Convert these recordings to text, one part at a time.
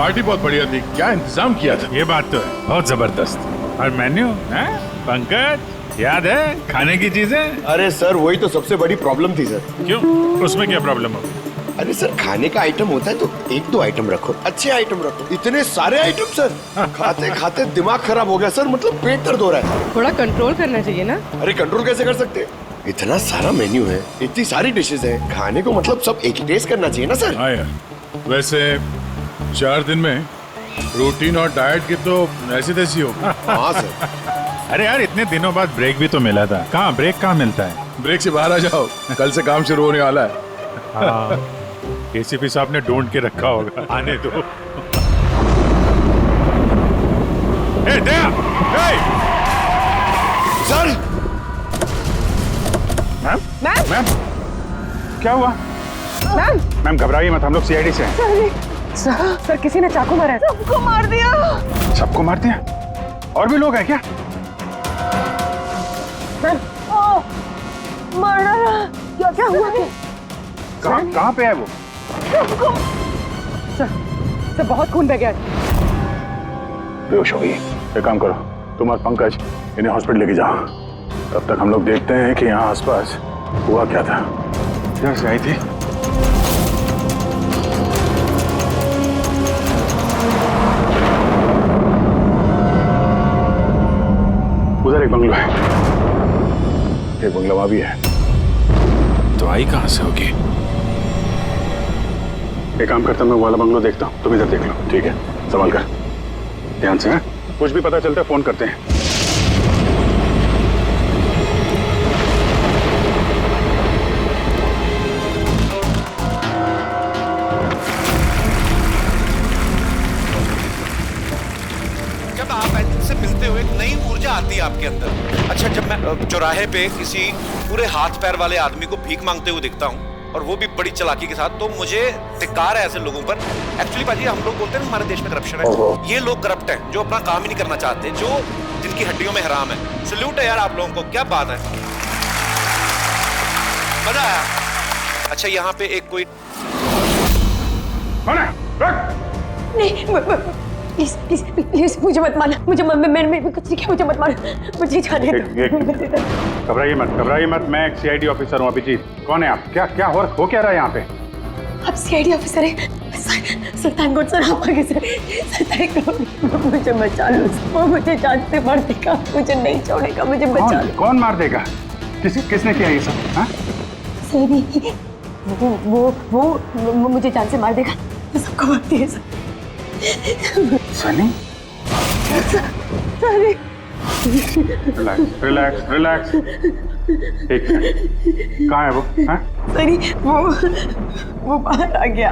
Party बहुत बढ़िया थी, क्या इंतजाम किया था। ये बात तो है, बहुत जबरदस्त। और मेन्यू है पंकज, याद है खाने की चीजें? अरे सर वही तो सबसे बड़ी प्रॉब्लम थी सर। क्यों, उसमें क्या प्रॉब्लम हो? अरे सर खाने का आइटम होता है तो एक दो आइटम रखो, अच्छे आइटम रखो, इतने सारे आइटम सर। खाते खाते दिमाग खराब हो गया सर, मतलब पेट दर्द हो रहा है। थोड़ा कंट्रोल करना चाहिए ना। अरे कंट्रोल कैसे कर सकते हैं? इतना सारा मेन्यू है, इतनी सारी डिशेस है, खाने को मतलब सब एक ही टेस्ट करना चाहिए ना सर। हाँ यार, वैसे 4 दिन में रूटीन और डाइट की तो ऐसी तैसी हो। हाँ सर। अरे यार इतने दिनों बाद ब्रेक भी तो मिला था, कहाँ ब्रेक कहाँ मिलता है? ब्रेक से बाहर आ जाओ, कल से काम शुरू होने वाला है। हाँ, एसीपी साहब ने ढूंढ के रखा होगा, आने दो। ए, दया! ए! Sir ma'am? मैम! मैम? क्या हुआ? मैम! मैम घबराइए मत, हम लोग सीआईडी से हैं। सर किसी ने चाकू मारा है। सबको मार दिया। सबको मार दिया? और भी लोग हैं क्या? मैम, मार डाला। क्या हुआ? कहाँ पे है वो? सर बहुत खून बह गया। बेहोश हो गई। एक काम करो, तुम और पंकज इन्हें हॉस्पिटल लेके जाओ। तब तक हम लोग देखते हैं कि यहाँ आसपास हुआ क्या था। किधर से आई थी? उधर एक बंगलो है, एक बंगला वहां भी है। तो आई कहां से होगी? एक काम करता हूं, मैं वाला बंगलो देखता हूं, तुम इधर देख लो। ठीक है, संभाल कर, ध्यान से। कुछ भी पता चलता है फोन करते हैं। जब आप इनसे मिलते हुए एक नई ऊर्जा आती है आपके अंदर। अच्छा, जब मैं चौराहे पे किसी पूरे हाथ पैर वाले आदमी को भीख मांगते हुए दिखता हूँ, और वो भी बड़ी चालाकी के साथ, तो मुझे धिक्कार है ऐसे लोगों पर। एक्चुअली बाजी, हम लोग बोलते हैं हमारे देश में करप्शन है, ये लोग करप्ट हैं जो अपना काम ही नहीं करना चाहते, जो जिनकी हड्डियों में हराम है। सल्यूट है यार आप लोगों को, क्या बात है, मजा आया। अच्छा, यहाँ पे एक कोई नहीं, प्लीज प्लीज प्लीज मुझे मत मारना। मुझे मैंने कुछ नहीं किया, मुझे मत मारना, मुझे जाने दो। घबराइए मत, मैं एक सीआईडी ऑफिसर हूँ। अभिजीत, कौन है आप? क्या हो क्या रहा है यहाँ पे? आप सीआईडी ऑफिसर हैं? सर थैंक गॉड सर, आप आगे सर थैंक गॉड। मुझे बचा लो, वो मुझे जान से मार देगा, मुझे नहीं छोड़ेगा, मुझे बचा लो। कौन मार देगा? किसने किया ये सब? हाँ? सनी, वो मुझे जान से मार देगा, तो सबको मारती है सर। सनी? सनी, रिलैक्स। एक मिनट, कहाँ है वो? हाँ? सनी, वो बाहर आ गया।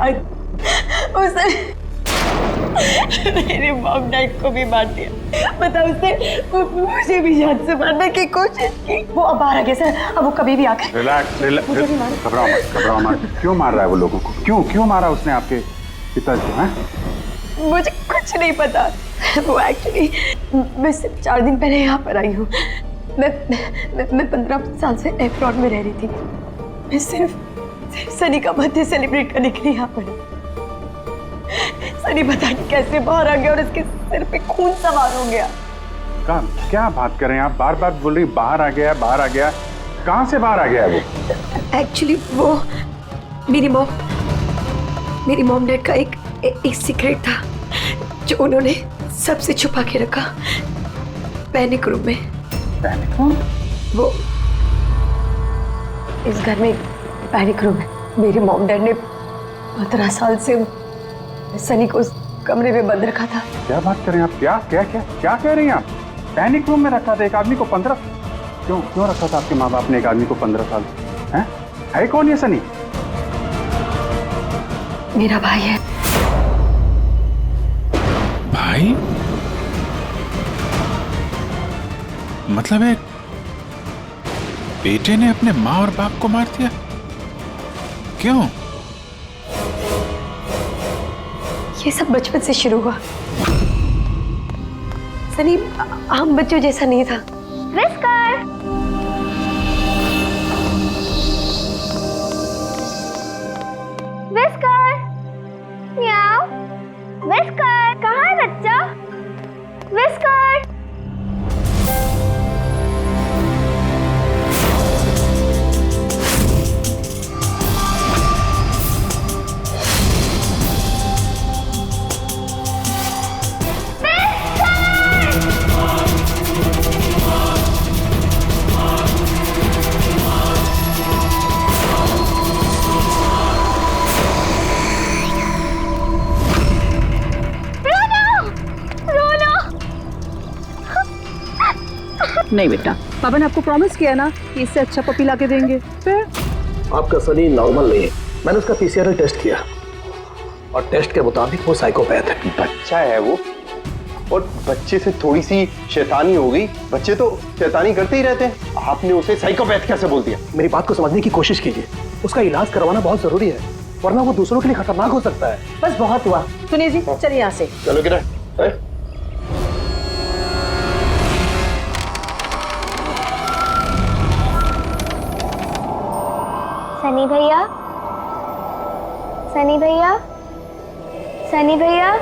उसने मेरे मॉम डैड को भी मार दिया। पता उसने मुझे भी जान से मारने की कोशिश की। वो अब बाहर आ गया सर, अब वो कभी भी आकर रिलैक्स। घबराओ मत। क्यों मार रहा है वो लोगों को? क्यों मारा उसने आपके पिताजी को? मुझे कुछ नहीं पता। वो एक्चुअली मैं सिर्फ 4 दिन पहले यहाँ पर आई हूँ। मैं 15 साल से एफ्रॉड में रह रही थी। मैं सिर्फ सनी का बर्थडे सेलिब्रेट करने के लिए यहाँ पर। सनी पता नहीं कैसे बाहर आ गया और उसके सिर पे खून सवार हो गया। क्या बात कर रहे हैं आप? बार बोल रही बाहर आ गया। कहाँ से बाहर आ गया वो? एक्चुअली वो मेरी मॉम डैड का एक सीक्रेट था जो उन्होंने सबसे छुपा के रखा पैनिक रूम में। Panic room? वो इस घर में पैनिक रूम है। मेरे मॉम डैड ने 15 साल से सनी को उस कमरे में बंद रखा था। क्या बात कर रहे हैं आप? क्या कह रही हैं आप? पैनिक रूम में रखा था एक आदमी को 15? क्यों रखा था आपके माँ बाप ने एक आदमी को 15 साल? है कौन ये सनी? मेरा भाई है। भाई? मतलब एक बेटे ने अपने माँ और बाप को मार दिया? क्यों? ये सब बचपन से शुरू हुआ। सनी आम बच्चों जैसा नहीं था। विस्कर! विस्कर! म्याऊ! विस्कर! नहीं बेटा, पापा ने आपको प्रॉमिस किया ना कि इससे अच्छा पपी ला के देंगे। फिर आपका सनी नॉर्मल नहीं है। मैंने उसका पीसीआर टेस्ट किया और टेस्ट के मुताबिक वो साइकोपैथ है। बच्चा है वो, और बच्चे से थोड़ी सी शैतानी हो गई। बच्चे तो शैतानी करते ही रहते हैं, आपने उसे साइकोपैथ कैसे बोल दिया? मेरी बात को समझने की कोशिश कीजिए। उसका इलाज करवाना बहुत जरूरी है, वरना वो दूसरों के लिए खतरनाक हो सकता है। बस बहुत हुआ। सुनिए जी, चलिए यहाँ से। चलो किरण, सनी भैया, सनी भैया, सनी भैया।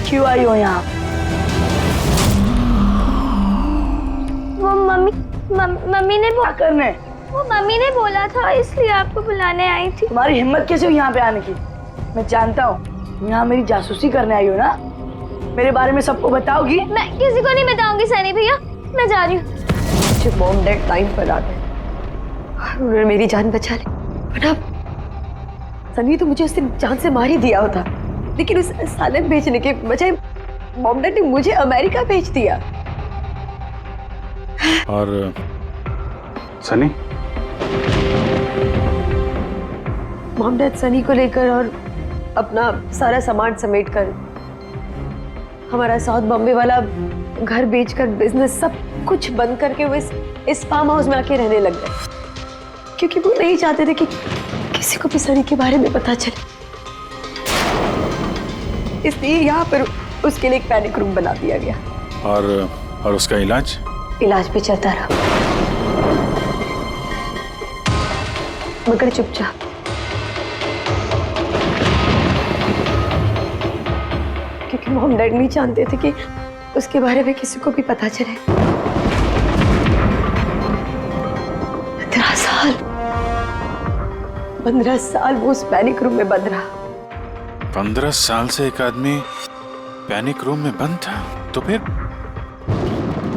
क्यों आई हो यहाँ? वो मम्मी ने क्या करने? वो मम्मी ने बोला था, इसलिए आपको बुलाने आई थी। तुम्हारी हिम्मत कैसे हुई यहाँ पे आने की? मैं जानता हूँ यहाँ मेरी जासूसी करने आई हो ना। मेरे बारे में सबको बताओगी? मैं किसी को नहीं बताऊंगी सनी भैया, मैं जा रही हूँ। मुझे मॉम डैड टाइम पर आ गए, उन्होंने मेरी जान बचा ली। वरना सनी तो मुझे उस दिन जान से मार ही दिया होता, लेकिन उस सालन भेजने के बजाय मॉम डैड ने मुझे अमेरिका भेज दिया। और सनी? मॉम डैड सनी को लेकर और अपना सारा सामान समेटकर हमारा साउथ बॉम्बे वाला घर बेचकर बिजनेस सब कुछ बंद करके वो इस फार्म हाउस में आके रहने लग गए, क्योंकि वो नहीं चाहते थे कि किसी को भी सनी के बारे में पता चले। इसलिए यहाँ पर उसके लिए एक पैनिक रूम बना दिया गया। और उसका इलाज? इलाज भी चलता रहा, मगर चुपचाप। क्योंकि मॉम डैड नहीं जानते थे कि उसके बारे में किसी को भी पता चले। 15 साल वो उस पैनिक रूम में बंद रहा। 15 साल से एक आदमी पैनिक रूम में बंद था, तो फिर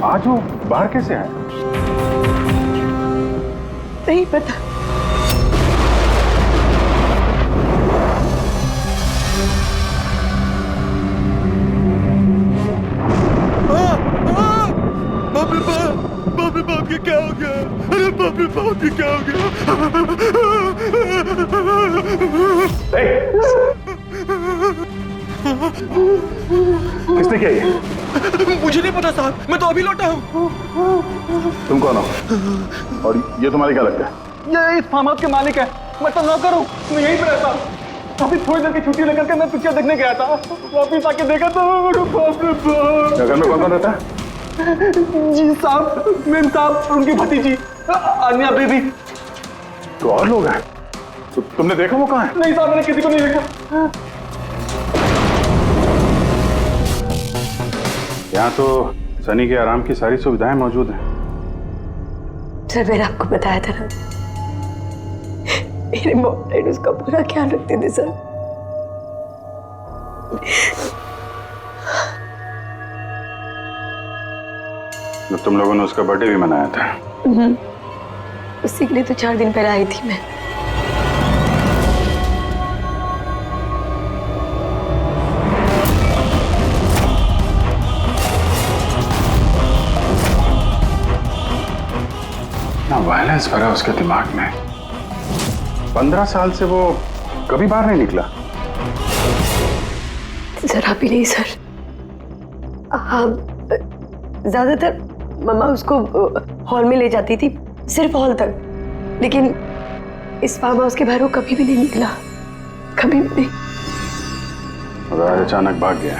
आज वो बाहर कैसे आया? नहीं पता। बाप रे बाप, ये क्या हो गया? अरे बाप रे बाप, ये क्या हो गया? किसने किया ये? मुझे नहीं पता साहब, मैं तो अभी लौटा हूँ। तुम कौन हो? और ये तुम्हारे क्या लगता है? ये इस फार्म हाउस के मालिक है, मैं तो नौकर हूँ, मैं यहीं पे रहता हूँ। अभी थोड़ी देर की छुट्टी लेकर के मैं पिक्चर देखने गया था, वापिस आके देखा तो बाप रे बाप। घर में कौन कौन रहता है? जी साहब, मेम साहब और उनकी भतीजी अन्या बेबी। तो और लोग हैं? तो तुमने देखा वो कहाँ है? नहीं साहब, मैंने किसी को नहीं देखा। यहाँ तो सनी के आराम की सारी सुविधाएं मौजूद हैं। सर, मैंने आपको बताया था ना, मेरे मॉम डैड उसका पूरा ख्याल रखते थे सर। तो तुम लोगों ने उसका बर्थडे भी मनाया था? उसी के लिए तो 4 दिन पहले आई थी मैं। ना वायलेंस भरा उसके दिमाग में। 15 साल से वो कभी बाहर नहीं निकला। जरा भी नहीं सर। हाँ, ज्यादातर मम्मा उसको हॉल में ले जाती थी, सिर्फ हॉल तक, लेकिन इस फार्म हाउस के बाहर वो कभी भी नहीं निकला, कभी भी नहीं। और आज अचानक भाग गया।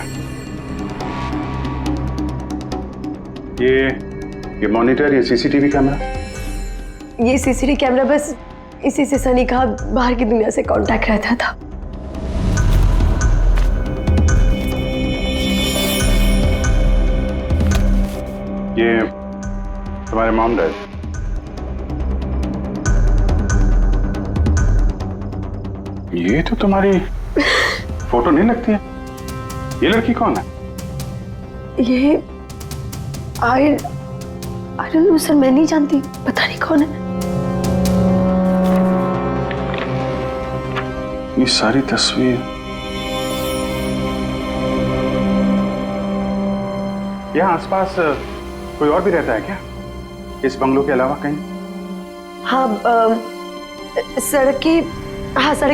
ये मॉनिटर, ये सीसीटीवी कैमरा? ये सीसीटीवी कैमरा बस इसी से सनी का बाहर की दुनिया से कांटेक्ट रहता था। ये तुम्हारे मॉम डैड? ये तो तुम्हारी फोटो नहीं लगती है। ये लड़की कौन है? ये आई डोंट नो सर, मैं नहीं जानती, पता नहीं कौन है। ये सारी तस्वीर यहाँ आसपास कोई और भी रहता है क्या, इस बंगलो के अलावा कहीं? हाँ, सड़क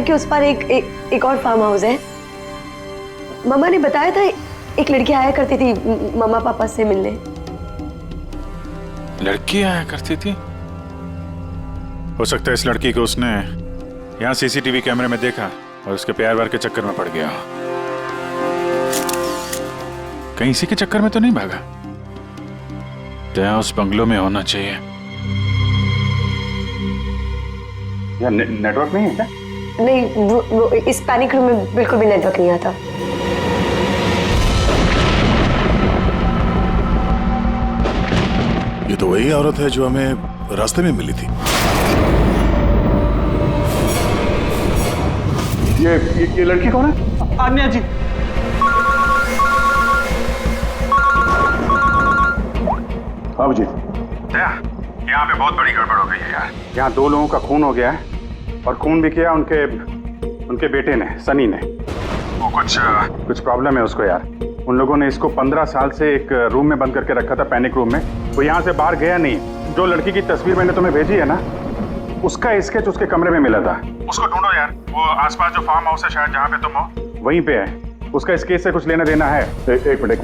के उस पर एक और फार्म हाउस है। मामा ने बताया था एक लड़की आया करती थी मामा पापा से मिलने। लड़की आया करती थी? हो सकता है इस लड़की को उसने यहाँ सीसीटीवी कैमरे में देखा और उसके प्यार वार के चक्कर में पड़ गया। कहीं इसी के चक्कर में तो नहीं भागा? तो उस बंगलो में होना चाहिए। यहाँ नेटवर्क नहीं है क्या? नहीं, वो इस पैनिक रूम में बिल्कुल भी नेटवर्क नहीं आता। ये तो वही औरत है जो हमें रास्ते में मिली थी। ये लड़की कौन है? आन्या जी। बाबू जी, यहाँ पे बहुत बड़ी गड़बड़ हो गई है यार। यहाँ 2 लोगों का खून हो गया है और खून भी किया उनके बेटे ने, सनी ने। वो कुछ प्रॉब्लम है उसको यार। उन लोगों ने इसको 15 साल से एक रूम में बंद करके रखा था, पैनिक रूम में। वो यहाँ से बाहर गया नहीं। जो लड़की की तस्वीर मैंने तुम्हें भेजी है ना, उसका स्केच उसके कमरे में मिला था। उसको ढूंढो यार। वो आसपास जो फार्म हाउस है शायद जहाँ पे तुम हो, वहीं पे है। उसका स्केच से कुछ लेना देना है। एक मिनट।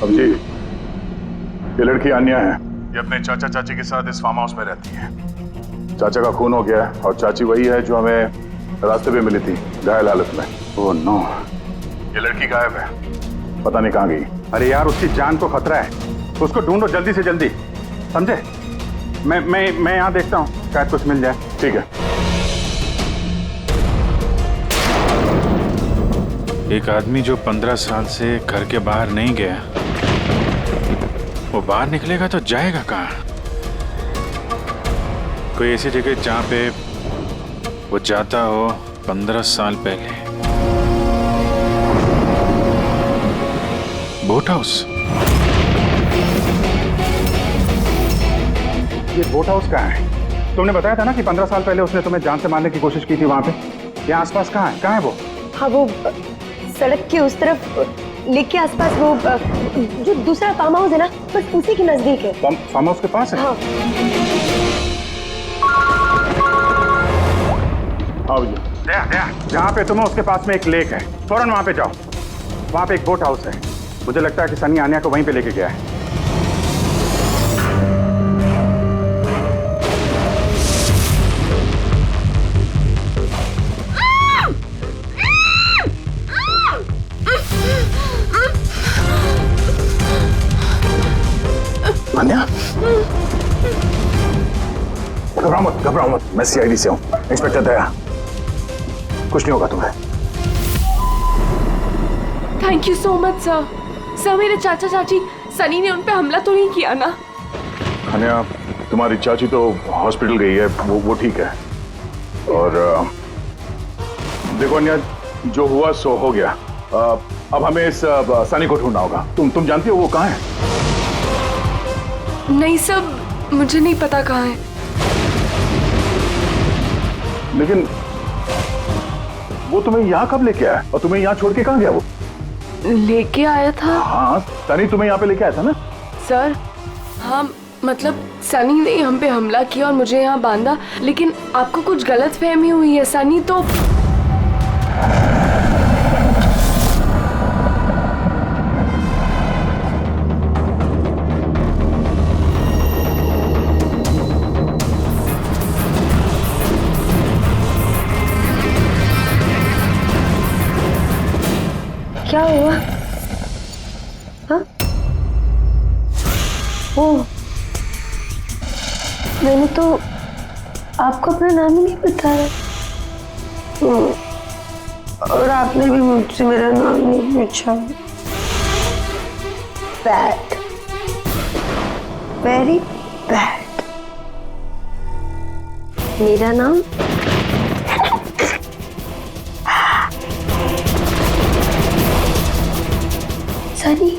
अब जी, ये लड़की आन्या है। ये अपने चाचा चाची के साथ इस फार्म हाउस में रहती है। चाचा का खून हो गया है और चाची वही है जो हमें रास्ते पे मिली थी घायल हालत में। ओह नो, ये लड़की गायब है, पता नहीं कहाँ गई। अरे यार, उसकी जान को खतरा है, उसको ढूंढो जल्दी से जल्दी, समझे? मैं यहाँ देखता हूँ, शायद कुछ मिल जाए। ठीक है। एक आदमी जो 15 साल से घर के बाहर नहीं गया, वो बाहर निकलेगा तो जाएगा कहाँ? कोई ऐसी जगह जहाँ पे वो जाता हो 15 साल पहले। Boat house. ये बोट हाउस कहाँ है? तुमने बताया था ना कि 15 साल पहले उसने तुम्हें जान से मारने की कोशिश की थी वहाँ पे। यहाँ आसपास कहाँ है वो? हाँ, वो सड़क के उस तरफ लेक के आसपास, वो जो दूसरा फार्म हाउस है ना, बस उसी के नजदीक है। फार्म हाउस के पास है? हाँ। हाँ भैया, जहाँ पे तुम हो उसके पास में एक लेक है, फौरन वहाँ पे जाओ। वहाँ पे एक बोट हाउस है। मुझे लगता है कि सनी आन्या को वहीं पे लेके गया है। आन्या, घबराओ मत। मैं सीआईडी से हूँ, इंस्पेक्टर दया। कुछ नहीं होगा तुम्हें। Thank you so much sir. Sir, मेरे चाचा चाची सनी ने उन पे हमला तो नहीं किया ना? आन्या, तुम्हारी चाची तो हॉस्पिटल गई है, वो ठीक है। और देखो आन्या, जो हुआ सो हो गया। अब हमें इस सनी को ढूंढना होगा। तुम जानती हो वो कहाँ है? नहीं सर, मुझे नहीं पता कहाँ है। लेकिन वो तुम्हें यहाँ कब लेके आया और तुम्हें यहाँ छोड़ के कहाँ गया वो? लेके आया था। हाँ, सनी तुम्हें यहाँ पे लेके आया था ना? सर, हाँ, मतलब सनी ने हम पे हमला किया और मुझे यहाँ बांधा, लेकिन आपको कुछ गलतफहमी हुई है। सनी तो क्या हुआ? हाँ? ओह, मैंने तो आपको अपना नाम ही नहीं बताया। और आपने भी मुझसे मेरा नाम नहीं पूछा। Bad, very bad. मेरा नाम Sunny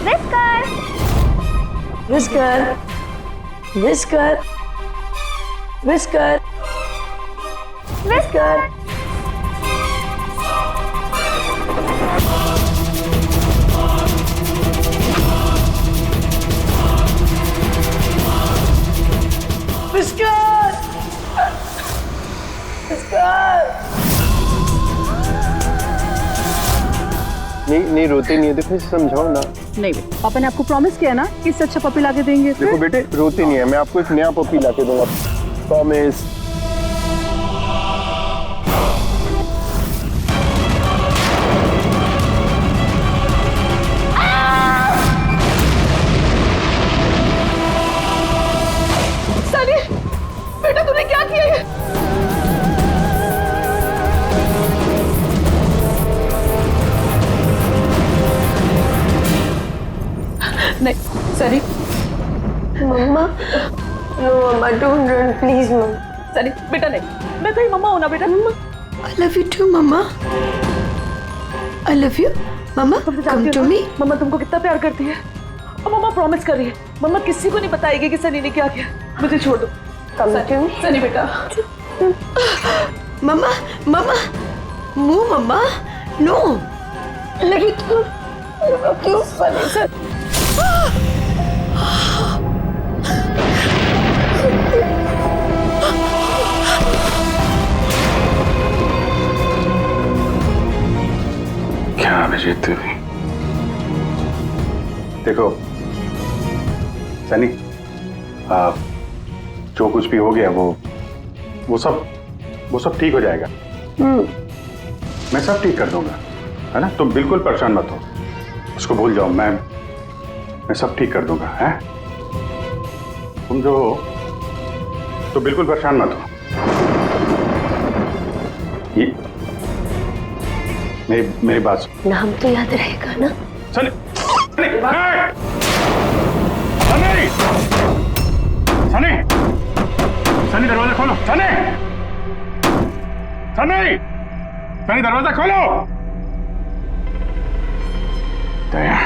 whisker whisker whisker whisker whisker whisker नहीं रोते नहीं है तो फिर समझाओ ना। नहीं बेटा, पापा ने आपको प्रॉमिस किया ना कि इससे अच्छा पपी लाके देंगे। देखो बेटे रोते नहीं है, मैं आपको एक नया पपी लाके दूंगा, प्रॉमिस। सनी बेटा तूने क्या किया ये? नहीं Sunny, mamma no mamma don't run please mamma. Sunny बेटा नहीं, मैं तेरी मम्मा हूं ना बेटा। I love you too, mamma. I love you, mamma. Come to me। मम्मा तुमको कितना प्यार करती है और मम्मा प्रॉमिस कर रही है मम्मा किसी को नहीं बताएगी कि सनी ने क्या किया। मुझे छोड़ दो। सनी बेटा। मम्मा मम्मा मुंह मम्मा नो लगी क्यों सनी सर क्या अभिजीत, देखो सनी, जो कुछ भी हो गया वो सब ठीक हो जाएगा। मैं सब ठीक कर दूंगा, है ना? तुम बिल्कुल परेशान मत हो, उसको भूल जाओ। मैं सब ठीक कर दूंगा, हैं? तुम जो हो तो बिल्कुल परेशान मत हो। ये मेरी बात सुन। नाम तो याद रहेगा ना? सनी सनी सनी सनी दरवाजा खोलो। सनी सनी सनी दरवाजा खोलो। दया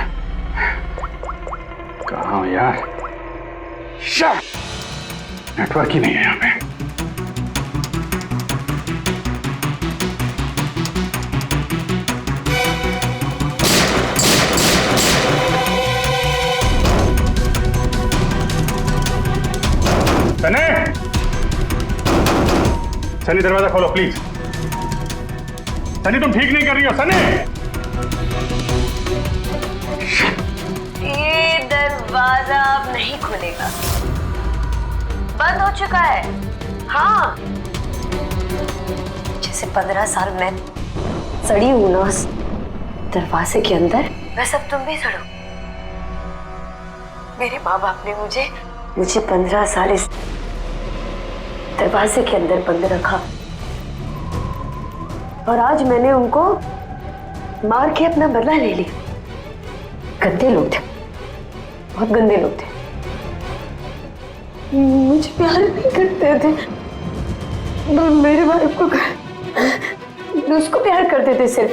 कहाँ हो यार? नेटवर्क ही नहीं है यहाँ पे। सनी सनी दरवाजा खोलो प्लीज। सनी तुम ठीक नहीं कर रही हो। सनी ये दरवाजा अब नहीं खुलेगा, बंद हो चुका है। हाँ, जैसे 15 साल में सड़ी हूं ना उस दरवाजे के अंदर, वैसे अब तुम भी सड़ो। मेरे माँ बाप ने मुझे 15 साल इस दरवाजे के अंदर बंद रखा और आज मैंने उनको मार के अपना बदला ले लिया। गंदे लोग थे, बहुत गंदे लोग थे, मुझे प्यार नहीं करते थे। मेरे भाई को उसको प्यार करते थे, सिर्फ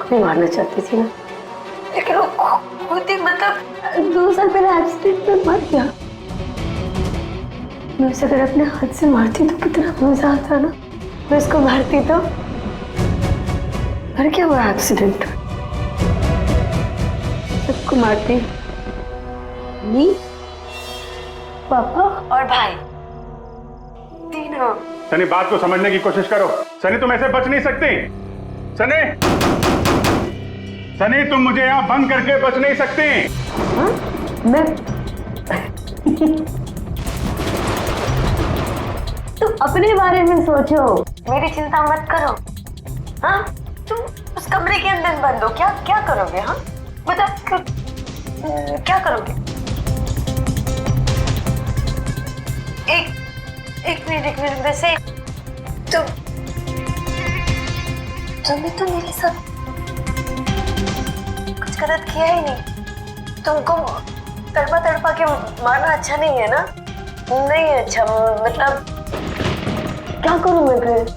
कोई मारना चाहती थी ना, लेकिन वो खुद ही मतलब 2 साल पहले एक्सीडेंट में मर गया। मैं उसे अगर अपने हाथ से मारती तो कितना मजा आता ना। मैं उसको मारती तो मर क्या हुआ एक्सीडेंट। सबको मारती, मम्मी, पापा और भाई, तीनों। सनी बात को समझने की कोशिश करो। सनी तुम ऐसे बच नहीं सकती। सनी सनी तुम मुझे यहाँ बंद करके बच नहीं सकती। हाँ? मैं तुम अपने बारे में सोचो, मेरी चिंता मत करो। हाँ, तुम उस कमरे के अंदर बंद हो, क्या करोगे? हाँ बताओ, क्या करोगे? एक मिनट वैसे तुमने तो मेरे साथ कुछ गलत किया ही नहीं। तुमको तड़पा के मारना अच्छा नहीं है ना? नहीं अच्छा, मतलब क्या करूं मैं फिर?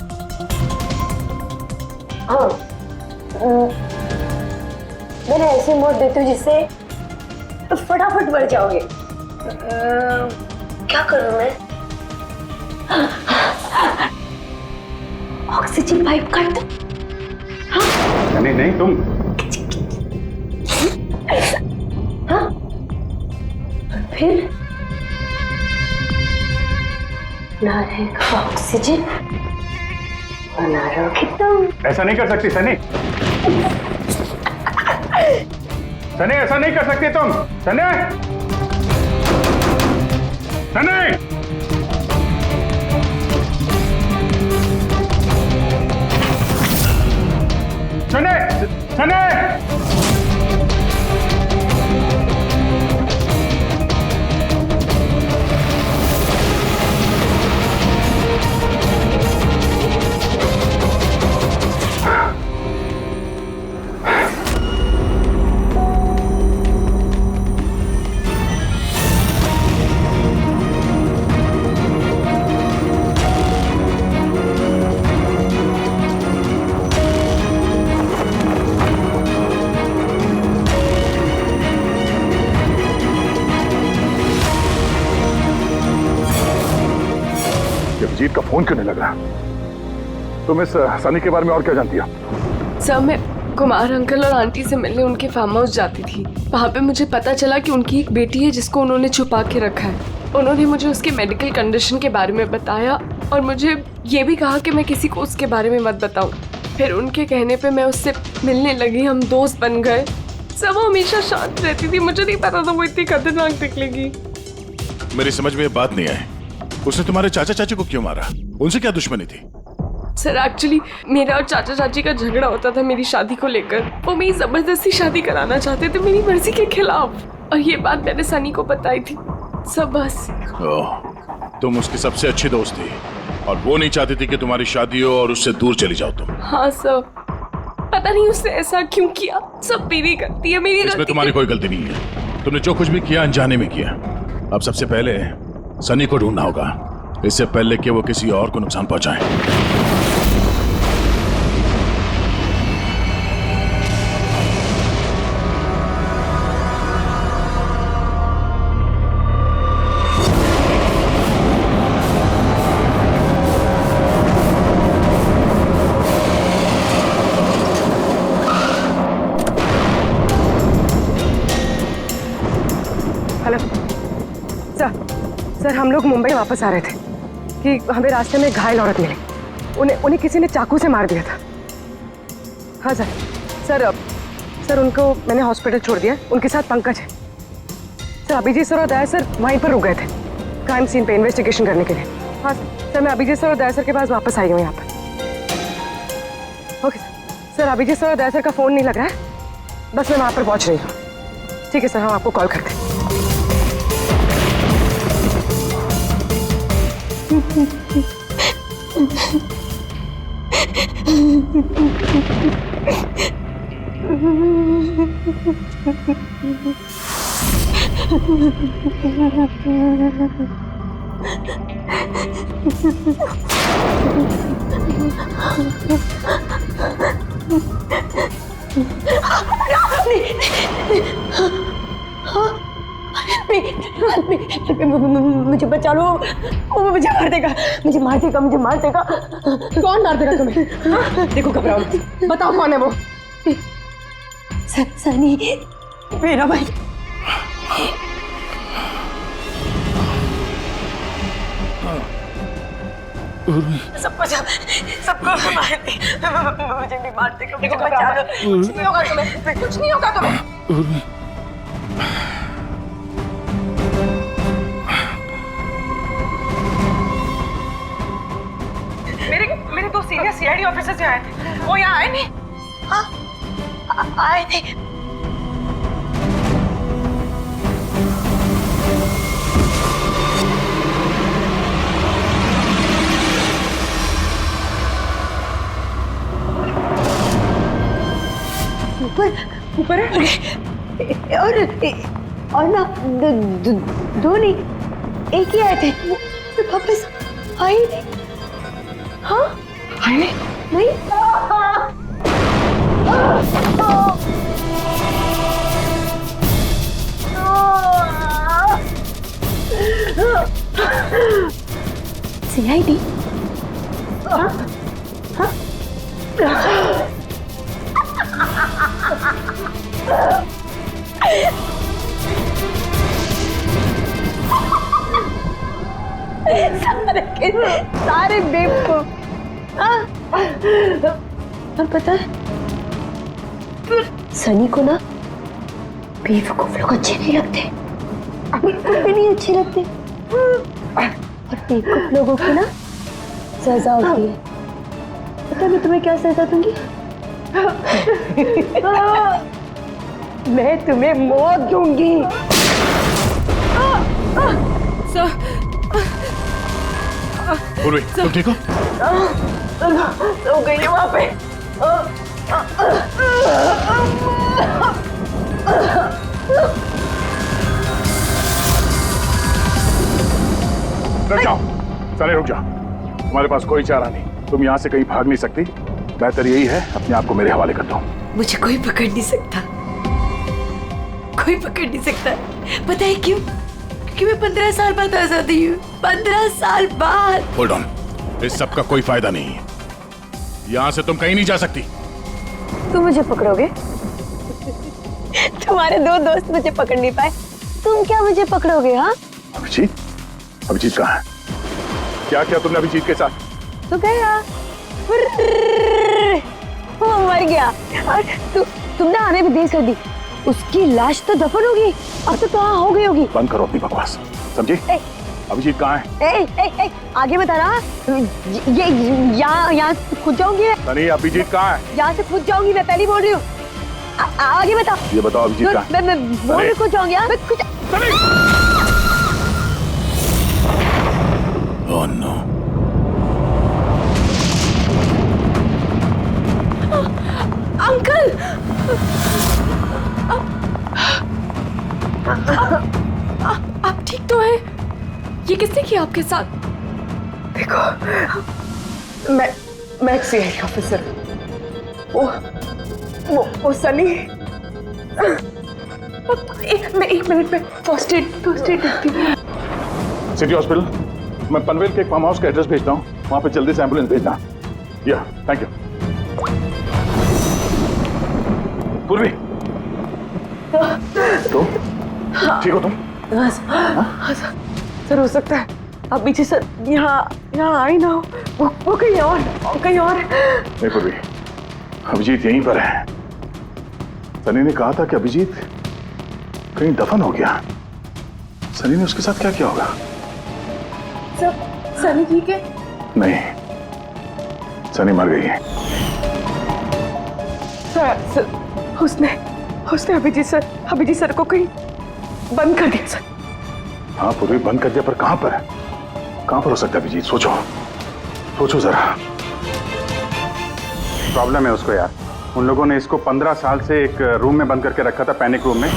हाँ, मैंने ऐसी मौत देती हूँ जिससे तो फटाफट मर जाओगे। क्या करूं मैं? ऑक्सीजन पाइप काट दो। हाँ? नहीं तुम। ऐसा? हाँ? फिर ना रहेगा ऑक्सीजन और ना रहोगे तुम। ऐसा नहीं कर सकती सनी। सनी ऐसा नहीं कर सकती तुम। सनी सनी सनी सनी जीत का फोन क्यों नहीं लग रहा? तुम इस सनी के बारे में और क्या जानती हो? सर, मैं कुमार अंकल और आंटी से मिलने उनके फार्म हाउस जाती थी। वहाँ पे मुझे पता चला कि उनकी एक बेटी है जिसको उन्होंने छुपा के रखा है। उन्होंने मुझे उसके मेडिकल कंडीशन के बारे में बताया और मुझे ये भी कहा कि मैं किसी को उसके बारे में मत बताऊं। फिर उनके कहने पे मैं उससे मिलने लगी, हम दोस्त बन गए। सब वो हमेशा शांत रहती थी, मुझे नहीं पता था वो इतनी खतरनाक निकलेगी। मेरी समझ में ये बात नहीं आई, उसने तुम्हारे चाचा चाची को क्यों मारा? उनसे क्या दुश्मनी थी? सर, एक्चुअली मेरा और चाचा चाची का झगड़ा होता था मेरी शादी को लेकर। वो मेरी जबरदस्ती शादी कराना चाहते थे मेरी मर्जी के खिलाफ, और ये बात मैंने सनी को बताई थी। सब बस। तुम उसकी सबसे अच्छी दोस्त थी और वो नहीं चाहती थी कि तुम्हारी शादी हो और उससे दूर चली जाओ तुम। हाँ सर, पता नहीं उसने ऐसा क्यों किया। सब मेरी गलती है, मेरी इसमें गलती। तुम्हारी कोई गलती नहीं है। तुमने जो कुछ भी किया अनजाने में किया। अब सबसे पहले सनी को ढूंढना होगा, इससे पहले कि वो किसी और को नुकसान पहुंचाए। सर, हम लोग मुंबई वापस आ रहे थे कि हमें रास्ते में एक घायल औरत मिली। उन्हें किसी ने चाकू से मार दिया था। हाँ सर उनको मैंने हॉस्पिटल छोड़ दिया। उनके साथ पंकज है। सर, अभिजीत सर और दया सर वहीं पर रुक गए थे क्राइम सीन पे इन्वेस्टिगेशन करने के लिए। हाँ सर, मैं अभिजीत सर और दया सर के पास वापस आई हूँ यहाँ पर। ओके सर, अभिजीत सर और दया सर का फोन नहीं लग रहा है, बस मैं वहाँ पर पहुँच रही हूँ। ठीक है सर, हम आपको कॉल करते हैं। मुझे बचा लो, वो मुझे मार देगा, मुझे मार देगा, मुझे मार देगा। कौन मार देगा तुम्हें? हाँ? देखो, घबराओ मत, बताओ कौन है वो? सनी, मेरा भाई। सबको मार दे, मुझे भी मार देगा, मुझे बचा लो। कुछ नहीं होगा तुम्हें, कुछ नहीं होगा तुम्हें। मेरे दो सीनियर सीआईडी ऑफिसर्स यहाँ आए थे, वो यहाँ आए नहीं? हाँ, आए थे। ऊपर है और ना दो नहीं, एक ही आए थे, वापस आए नहीं। हाँ नहीं नहीं CID? सारे बेवकूफ। और पता है सनी को ना बेवकूफ लोग अच्छे नहीं लगते, बेवकूफ भी नहीं अच्छे लगते, और बेवकूफ लोगों की ना सजा होती है। पता है मैं तुम्हें क्या सजा दूंगी? मैं तुम्हें मौत दूंगी। पूर्वी, तुम ठीक हो? सो गई है वहां पे। रुक जाओ, सारे रुक जाओ। तुम्हारे पास कोई चारा नहीं, तुम यहाँ से कहीं भाग नहीं सकती। बेहतर यही है अपने आप को मेरे हवाले कर दो। मुझे कोई पकड़ नहीं सकता, कोई पकड़ नहीं सकता। पता है क्यों? क्योंकि मैं 15 साल बाद आजादी हूँ। 15 साल बाद। होल्ड ऑन, इस सब का कोई फायदा नहीं है। यहाँ से तुम कहीं नहीं जा सकती। तुम मुझे पकड़ोगे? तुम्हारे दो दोस्त मुझे पकड़ नहीं पाए, तुम क्या मुझे पकड़ोगे? हाँ अभिजीत, अभिजीत कहाँ है? क्या किया तुमने अभिजीत के साथ? तो गया, वो मर गया और तुमने आने भी देर कर दी। उसकी लाश तो दफन होगी, अब तो कहाँ हो गई होगी। बंद करो अपनी बकवास, समझी? अभिजीत कहाँ है? आगे बता रहा। ये यहाँ से खुद जाऊंगी। सनी, अभिजीत कहाँ है? यहाँ से खुद जाऊंगी, मैं पहले बोल रही हूँ। आगे बता। ये बताओ अभिजीत कहाँ है? मैं बोल रही खुद जाऊंगी। Oh no. अंकल, आप ठीक तो हैं? ये किसने किया आपके साथ? देखो, मैं एक CID ऑफिसर। वो सनी। मैं एक मिनट में फर्स्ट एड देखती हूँ। सिटी हॉस्पिटल, मैं पनवेल के एक फार्म हाउस का एड्रेस भेजता हूँ, वहाँ पे जल्दी से एम्बुलेंस भेजना। या, थैंक यू। पूर्वी, तो ठीक हो तुम? हाँ सर, हो सकता है अब पीछे सर यहाँ आई ना हो, वो कहीं और। नहीं पूर्वी, अभिजीत यहीं पर है। सनी ने कहा था कि अभिजीत कहीं दफन हो गया। सनी ने उसके साथ क्या किया होगा? सर, सनी ठीक है? नहीं, सनी मर गई है। सर, उसने अभिजीत सर को कहीं बंद कर दिया सर। हाँ पूर्वी, बंद कर दिया, पर कहां पर है? कहां पर हो सकता है अभिजीत? सोचो जरा। प्रॉब्लम है उसको यार। उन लोगों ने इसको 15 साल से एक रूम में बंद करके रखा था, पैनिक रूम में।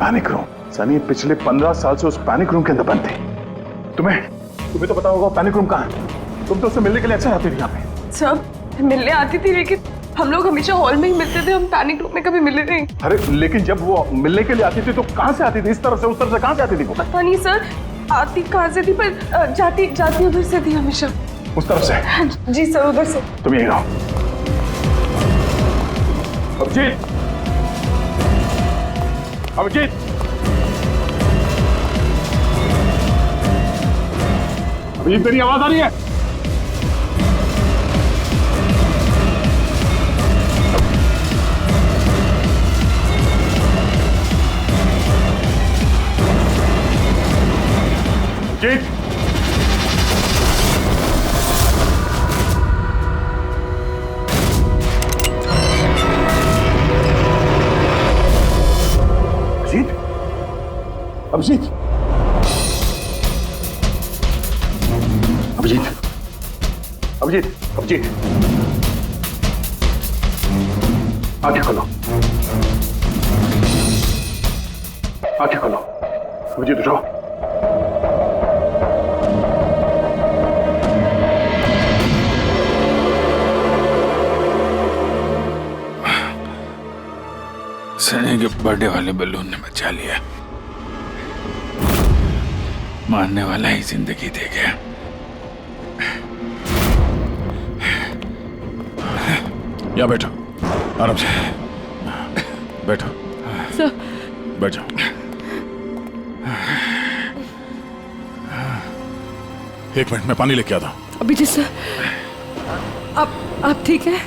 Panic room? सनी पिछले 15 साल से उस पैनिक रूम के अंदर बंद थे। तुम्हें तो पता होगा पैनिक रूम कहाँ है। तुम तो उससे मिलने के लिए अक्सर आती थी यहाँ पे। सब मिलने आती थी, लेकिन हम लोग हमेशा हॉल में ही मिलते थे, हम पैनिक रूम में कभी मिले नहीं। अरे लेकिन जब वो मिलने के लिए आती थी तो कहाँ से आती थी? इस तरफ से, उस तरफ से, कहाँ से आती थी वो? पता नहीं सर, आती कहाँ से थी, पर जाती उधर से थी हमेशा। उस तरफ से? जी सर, उधर से। तुम यहीं रहो। अभिजीत, अभिजीत, अभिजीत, मेरी आवाज आ रही है? अभिजीत, अभिजीत, अभिजीत, अभिजीत, अभिजीत, आंखें खोलो, आंखें खोलो। अभिजीत उठो। सनी के बर्थडे वाले बलून ने बचा लिया। मारने वाला ही जिंदगी दे गया। या बैठो, आराम से बैठो। सर बैठ जाओ। एक मिनट, मैं पानी लेके आता हूं। अभिजीत सर, आप ठीक है?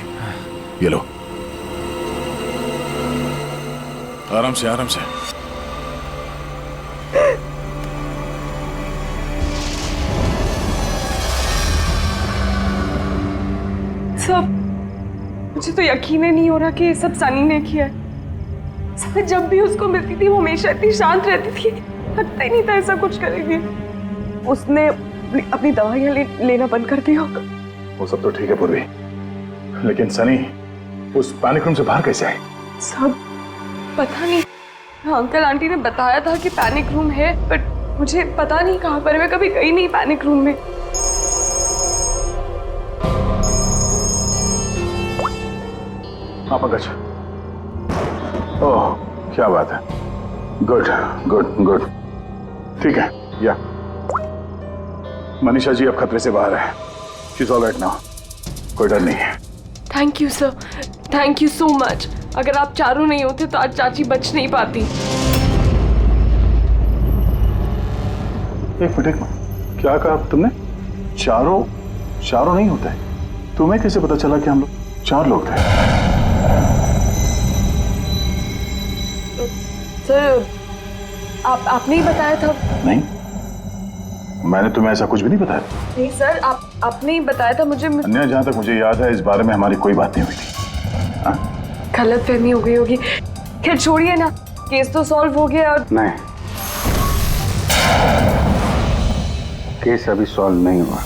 ये लो, आराम से आराम से। सब मुझे तो यकीन ही नहीं हो रहा कि ये सब सनी ने किया है। सब जब भी उसको मिलती थी वो हमेशा इतनी शांत रहती थी, लगता ही नहीं था ऐसा कुछ करेगी। उसने अपनी दवाइयां लेना बंद कर दिया होगा। वो सब तो ठीक है पूर्वी, लेकिन सनी उस पैनिक रूम से बाहर कैसे आई? सब पता नहीं। हाँ, अंकल आंटी ने बताया था कि पैनिक रूम है, बट मुझे पता नहीं कहाँ पर। मैं कभी गई नहीं पैनिक रूम में। हाँ पंकज, ओह क्या बात है, गुड गुड गुड, ठीक है। या मनीषा जी अब खतरे से बाहर है। She is all right now, कोई डर नहीं है। Thank you sir, thank you so much. अगर आप चारों नहीं होते तो आज चाची बच नहीं पाती। एक मिनट, क्या कहा तुमने? चारों नहीं होते? तुम्हें कैसे पता चला कि हम लोग 4 लोग थे? सर आपने ही बताया था। नहीं, मैंने तुम्हें ऐसा कुछ भी नहीं बताया। नहीं सर, आपने ही बताया था मुझे। अन्य, जहां तक मुझे याद है इस बारे में हमारी कोई बात नहीं हुई थी। गलतफहमी हो गई होगी। खैर छोड़िए ना, केस तो सॉल्व हो गया। और नहीं, केस अभी सॉल्व नहीं हुआ।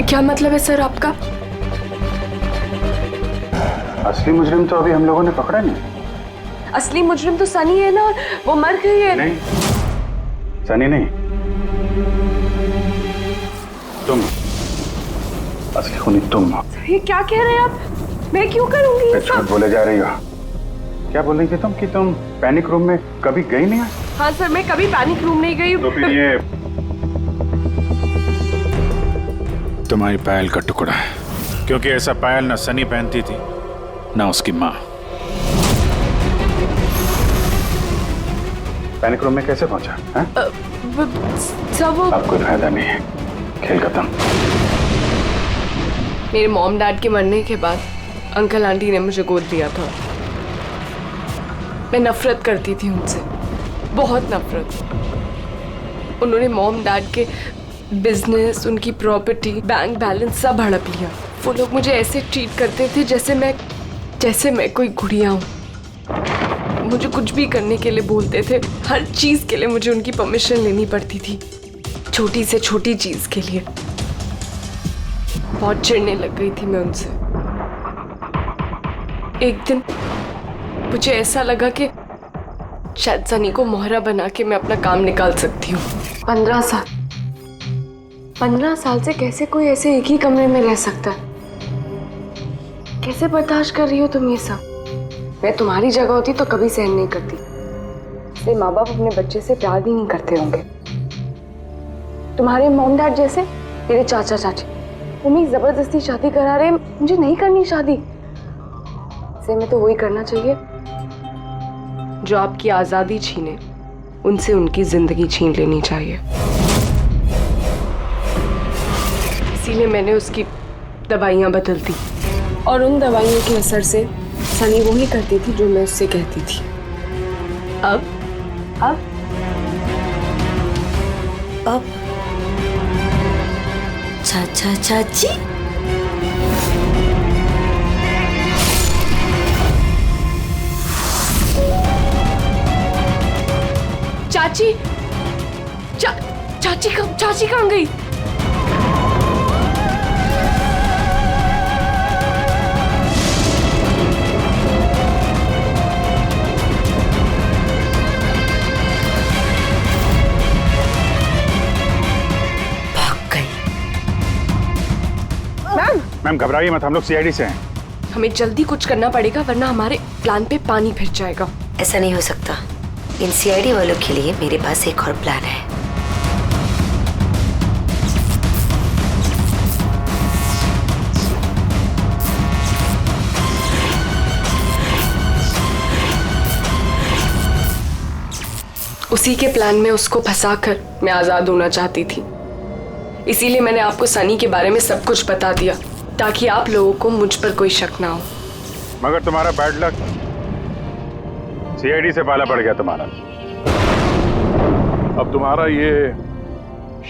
क्या मतलब है सर आपका? असली मुजरिम तो अभी हम लोगों ने पकड़ा नहीं। असली मुजरिम तो सनी है ना, और वो मर गई है। नहीं, सनी नहीं, तुम असली खूनी तुम हो। ये क्या कह रहे हैं आप? मैं क्यों करूंगी ये सब? बोले जा रही हो। क्या बोल रही थी तुम कि तुम पैनिक रूम में कभी गई नहीं? हाँ सर, मैं कभी पैनिक रूम नहीं गई। तो फिर ये तुम्हारी पायल का टुकड़ा, क्योंकि ऐसा पायल ना सनी पहनती थी ना उसकी माँ। पैनिक रूम में कैसे पहुंचा? सब अब कोई फायदा नहीं है, खेल खत्म। मेरे मॉम डैड के मरने के बाद अंकल आंटी ने मुझे गोद दिया था। मैं नफरत करती थी उनसे, बहुत नफरत। उन्होंने मॉम डैड के बिजनेस, उनकी प्रॉपर्टी, बैंक बैलेंस सब हड़प लिया। वो लोग मुझे ऐसे ट्रीट करते थे जैसे मैं कोई गुड़िया हूँ। मुझे कुछ भी करने के लिए बोलते थे, हर चीज के लिए मुझे उनकी परमिशन लेनी पड़ती थी, छोटी से छोटी चीज के लिए। बहुत चिढ़ने लग गई थी मैं उनसे। एक दिन मुझे ऐसा लगा कि शायद सनी को मोहरा बना के मैं अपना काम निकाल सकती हूँ। 15 साल से कैसे कोई ऐसे एक ही कमरे में रह सकता है? कैसे बर्दाश्त कर रही हो तुम ये सब? मैं तुम्हारी जगह होती तो कभी सहन नहीं करती। इसलिए माँ बाप अपने बच्चे से प्यार भी नहीं करते होंगे। तुम्हारे मॉम डैड जैसे तेरे चाचा चाची उन्हें जबरदस्ती शादी करा रहे। मुझे नहीं करनी शादी। इसलिए मैं तो वही करना चाहिए जो आपकी आजादी छीने, उनसे उनकी जिंदगी छीन लेनी चाहिए। इसीलिए मैंने उसकी दवाइयाँ बदल दी, और उन दवाइयों के असर से सनी वही करती थी जो मैं उससे कहती थी। अब चाचा चाची चाची कहाँ गई? मैम घबराइए मत, हम लोग सीआईडी से हैं। हमें जल्दी कुछ करना पड़ेगा वरना हमारे प्लान पे पानी फिर जाएगा। ऐसा नहीं हो सकता। इन सीआईडी वालों के लिए मेरे पास एक और प्लान है। उसी के प्लान में उसको फंसाकर मैं आजाद होना चाहती थी। इसीलिए मैंने आपको सनी के बारे में सब कुछ बता दिया ताकि आप लोगों को मुझ पर कोई शक ना हो। मगर तुम्हारा बैड लक, सीआईडी से पाला पड़ गया तुम्हारा। अब तुम्हारा ये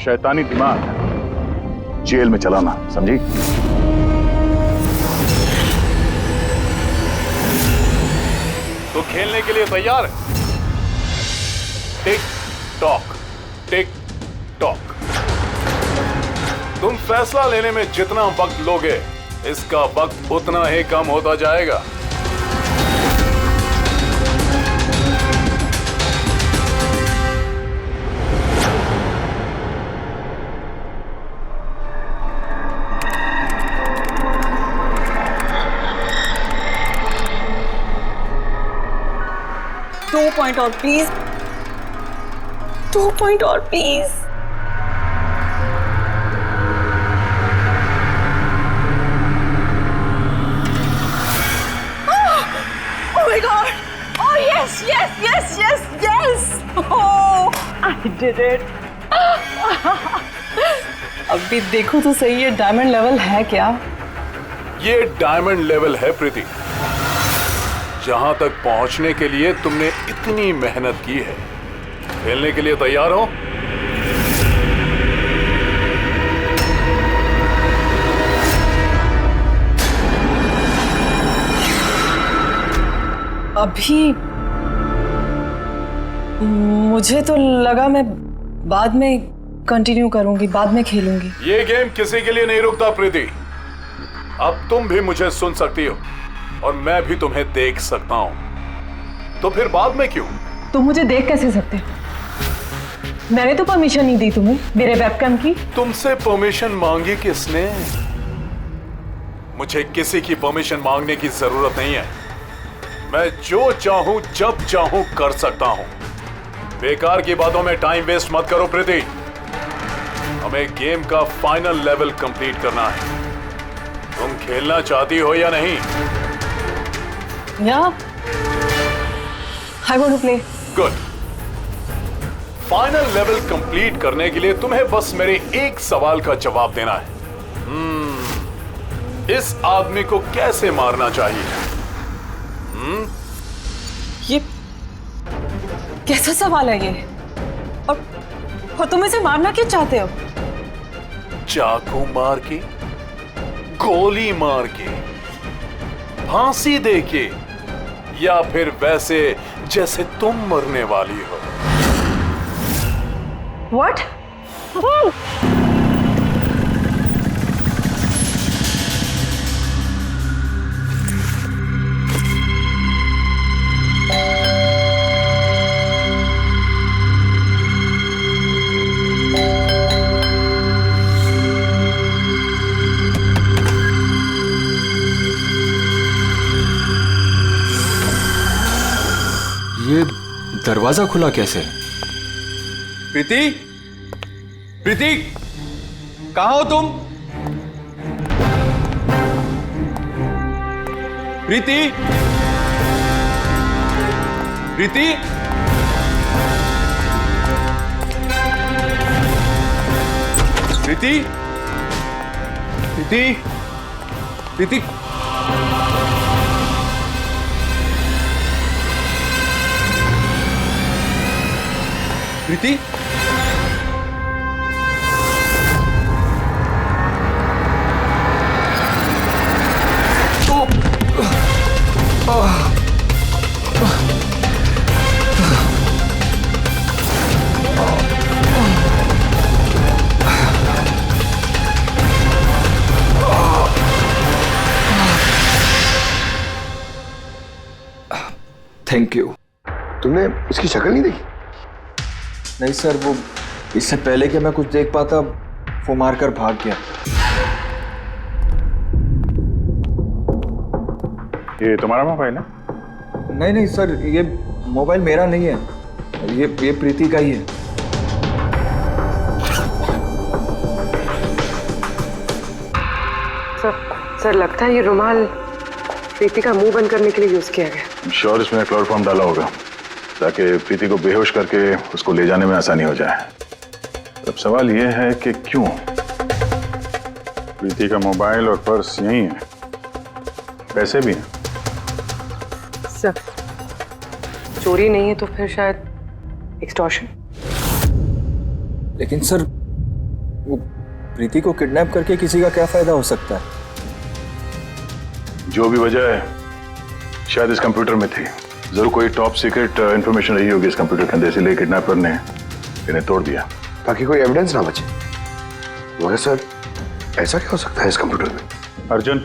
शैतानी दिमाग जेल में चलाना, समझी? तो खेलने के लिए तैयार है? Tick tock, tick tock. तुम फैसला लेने में जितना वक्त लोगे, इसका वक्त उतना ही कम होता जाएगा। दो पॉइंट और प्लीज, 2 पॉइंट और please. Oh my God! Oh yes, yes, yes, yes, yes! Oh, I did it! अभी देखो तो सही है डायमंड लेवल है क्या? ये डायमंड लेवल है प्रीति। जहां तक पहुंचने के लिए तुमने इतनी मेहनत की है। खेलने के लिए तैयार हो? अभी मुझे तो लगा मैं बाद में कंटिन्यू करूंगी, बाद में खेलूंगी। ये गेम किसी के लिए नहीं रुकता प्रीति। अब तुम भी मुझे सुन सकती हो और मैं भी तुम्हें देख सकता हूं। तो फिर बाद में क्यों? तुम मुझे देख कैसे सकते हो? मैंने तो परमिशन नहीं दी तुम्हें मेरे वेबकैम की। तुमसे परमिशन मांगी किसने? मुझे किसी की परमिशन मांगने की जरूरत नहीं है। मैं जो चाहूं जब चाहूं कर सकता हूं। बेकार की बातों में टाइम वेस्ट मत करो प्रीति। हमें गेम का फाइनल लेवल कंप्लीट करना है। तुम खेलना चाहती हो या नहीं? Yeah, I want to play. Good. Final level complete करने के लिए तुम्हें बस मेरे एक सवाल का जवाब देना है। इस आदमी को कैसे मारना चाहिए? ये कैसा सवाल है ये? और तुम इसे मारना क्यों चाहते हो? चाकू मार के, गोली मार के, फांसी दे के, या फिर वैसे जैसे तुम मरने वाली हो? What? ये दरवाजा खुला कैसे? प्रीति, प्रीति, कहाँ हो तुम? प्रीति, प्रीति, प्रीति, प्रीति, प्रीति, प्रीति, थैंक यू। तुमने उसकी शक्ल नहीं देखी? नहीं सर, वो इससे पहले कि मैं कुछ देख पाता वो मारकर भाग गया। ये तुम्हारा मोबाइल है? नहीं नहीं सर, ये मोबाइल मेरा नहीं है, ये प्रीति का ही है। सर लगता है ये रुमाल प्रीति का मुंह बंद करने के लिए यूज किया गया। श्योर इसमें क्लोरोफॉर्म डाला होगा ताकि प्रीति को बेहोश करके उसको ले जाने में आसानी हो जाए। अब सवाल यह है कि क्यों? प्रीति का मोबाइल और पर्स यहीं है, पैसे भी हैं। सर चोरी नहीं है तो फिर शायद एक्सटॉर्शन। लेकिन सर वो प्रीति को किडनैप करके किसी का क्या फायदा हो सकता है? जो भी वजह है शायद इस कंप्यूटर में थी। जरूर कोई टॉप सीक्रेट इंफॉर्मेशन रही होगी इस कंप्यूटर के अंदर, इसलिए किडनैपर ने इन्हें तोड़ दिया ताकि कोई एविडेंस ना बचे। मगर सर ऐसा क्या हो सकता है इस कंप्यूटर में? अर्जुन,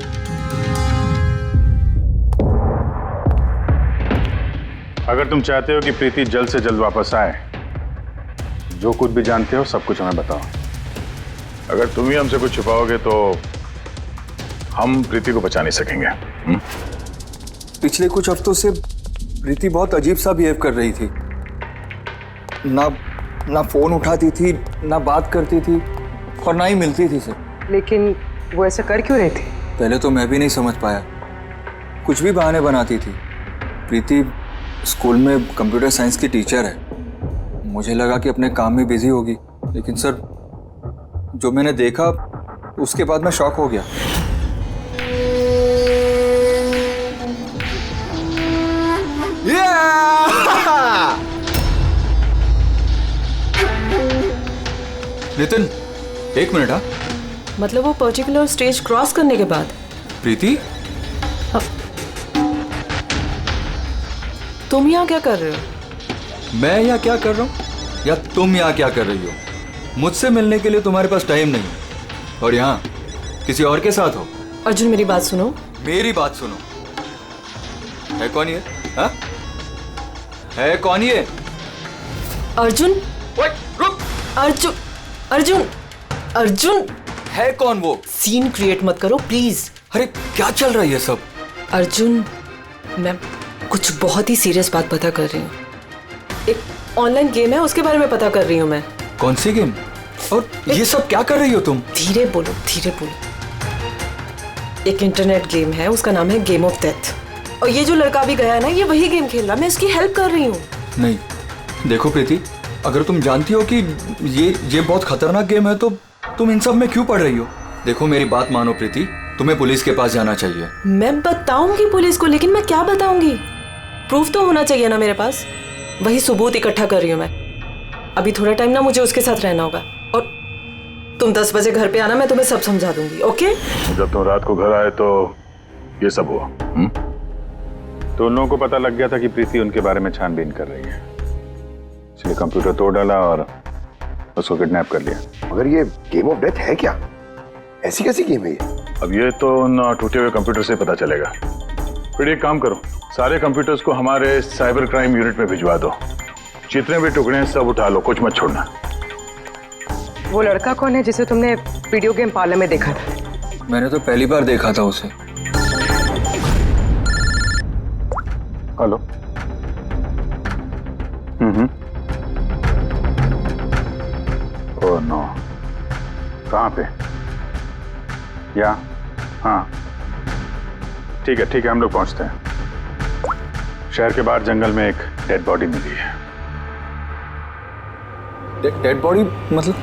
अगर तुम चाहते हो कि प्रीति जल्द से जल्द वापस आए, जो कुछ भी जानते हो सब कुछ हमें बताओ। अगर तुम ही हमसे कुछ छुपाओगे तो हम प्रीति को बचा नहीं सकेंगे। पिछले कुछ हफ्तों से प्रीति बहुत अजीब सा बिहेव कर रही थी। ना फोन उठाती थी, ना बात करती थी और ना ही मिलती थी सर। लेकिन वो ऐसा कर क्यों रही थी? पहले तो मैं भी नहीं समझ पाया, कुछ भी बहाने बनाती थी। प्रीति स्कूल में कंप्यूटर साइंस की टीचर है, मुझे लगा कि अपने काम में बिजी होगी, लेकिन सर जो मैंने देखा उसके बाद मैं शॉक हो गया। नितिन एक मिनट। हाँ मतलब वो पर्टिकुलर स्टेज क्रॉस करने के बाद? प्रीति तुम यहाँ क्या कर रहे हो? मैं यहाँ क्या कर रहा हूँ या तुम यहाँ क्या कर रही हो? मुझसे मिलने के लिए तुम्हारे पास टाइम नहीं और यहाँ किसी और के साथ हो। अर्जुन मेरी बात सुनो। मेरी बात सुनो। है कौन ये? हाँ है कौन ये? अर्जुन। रुक। अर्जुन अर्जुन अर्जुन है कौन वो? सीन क्रिएट मत करो प्लीज। अरे क्या चल रहा है ये सब? अर्जुन मैं कुछ बहुत ही सीरियस बात पता कर रही हूँ। एक ऑनलाइन गेम है उसके बारे में पता कर रही हूँ मैं। कौन सी गेम? और ये सब क्या कर रही हो तुम? धीरे बोलो धीरे बोलो। एक इंटरनेट गेम है, उसका नाम है गेम ऑफ डेथ, और ये जो लड़का भी गया है ना, ये वही गेम खेल रहा है, मैं इसकी हेल्प कर रही हूँ। नहीं देखो प्रीति, अगर तुम जानती हो कि ये बहुत खतरनाक गेम है तो तुम इन सब में क्यों पड़ रही हो? देखो मेरी बात मानो प्रीति, तुम्हें पुलिस के पास जाना चाहिए। मैं बताऊंगी पुलिस को, लेकिन मैं क्या बताऊंगी? प्रूफ तो होना चाहिए ना मेरे पास। वही सबूत इकट्ठा कर रही हूँ मैं। अभी थोड़ा टाइम ना मुझे उसके साथ रहना होगा, और तुम 10 बजे घर पे आना, मैं तुम्हें सब समझा दूंगी। ओके? जब तुम रात को घर आए तो ये सब हुआ। तो उन लोगों को पता लग गया था कि प्रीति उनके बारे में छानबीन कर रही है, इसलिए कंप्यूटर तोड़ डाला और उसको किडनैप कर लिया। मगर ये गेम ऑफ डेथ है क्या? ऐसी कैसी गेम है ये? अब ये तो उन टूटे हुए कंप्यूटर से पता चलेगा। फिर एक काम करो, सारे कंप्यूटर्स को हमारे साइबर क्राइम यूनिट में भिजवा दो। जितने भी टुकड़े हैं सब उठा लो, कुछ मत छोड़ना। वो लड़का कौन है जिसे तुमने वीडियो गेम पार्लर में देखा था? मैंने तो पहली बार देखा था उसे। हेलो। ओह नो, कहाँ पे? या हाँ ठीक है हम लोग पहुंचते हैं। शहर के बाहर जंगल में एक डेड बॉडी मिली है। डेड बॉडी मतलब?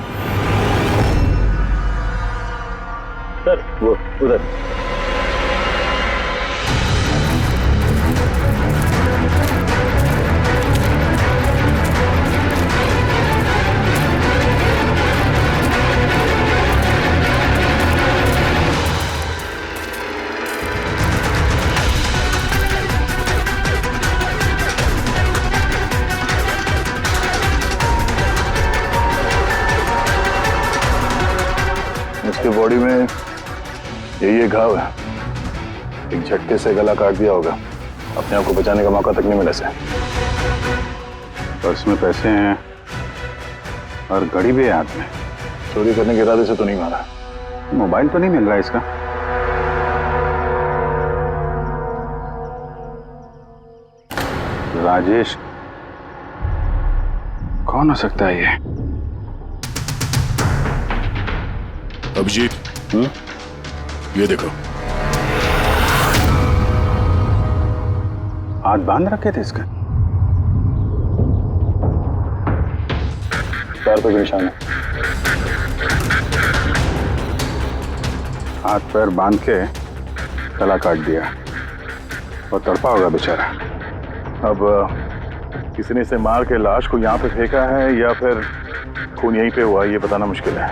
सर वो उधर। उसकी बॉडी में ये घाव है, एक झटके से गला काट दिया होगा। अपने आप को बचाने का मौका तक नहीं मिला से। पर्स में पैसे हैं और घड़ी भी है हाथ में। चोरी करने के इरादे से तो नहीं मारा। मोबाइल तो नहीं मिल रहा इसका। राजेश कौन हो सकता है ये? अभिजीत, ये देखो। हाथ बांध रखे थे इसका। पैर पे भी निशान है। हाथ पैर बांध के गला काट दिया और तड़पा होगा बेचारा। अब किसी ने इसे मार के लाश को यहाँ पे फेंका है या फिर खून यहीं पे हुआ, ये बताना मुश्किल है।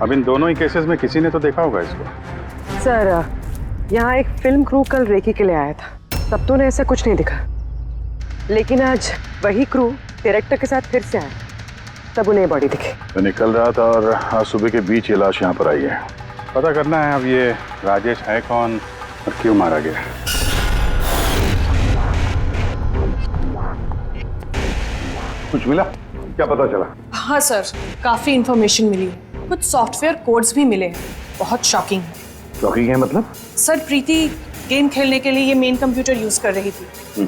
अब इन दोनों ही केसेस में किसी ने तो देखा होगा इसको। सर यहाँ एक फिल्म क्रू कल रेकी के लिए आया था, तब तो उन्हें ऐसा कुछ नहीं दिखा, लेकिन आज वही क्रू डायरेक्टर के साथ फिर से आया, तब उन्हें बॉडी दिखी। मैं निकल रहा था और आज सुबह के बीच ये लाश यहाँ पर आई है। पता करना है अब ये राजेश है कौन और क्यों मारा गया। कुछ मिला? क्या पता चला? हाँ सर, काफी इंफॉर्मेशन मिली है, कुछ सॉफ्टवेयर कोड्स भी मिले हैं। बहुत शॉकिंग है। शॉकिंग है मतलब? सर प्रीति गेम खेलने के लिए ये मेन कंप्यूटर यूज कर रही थी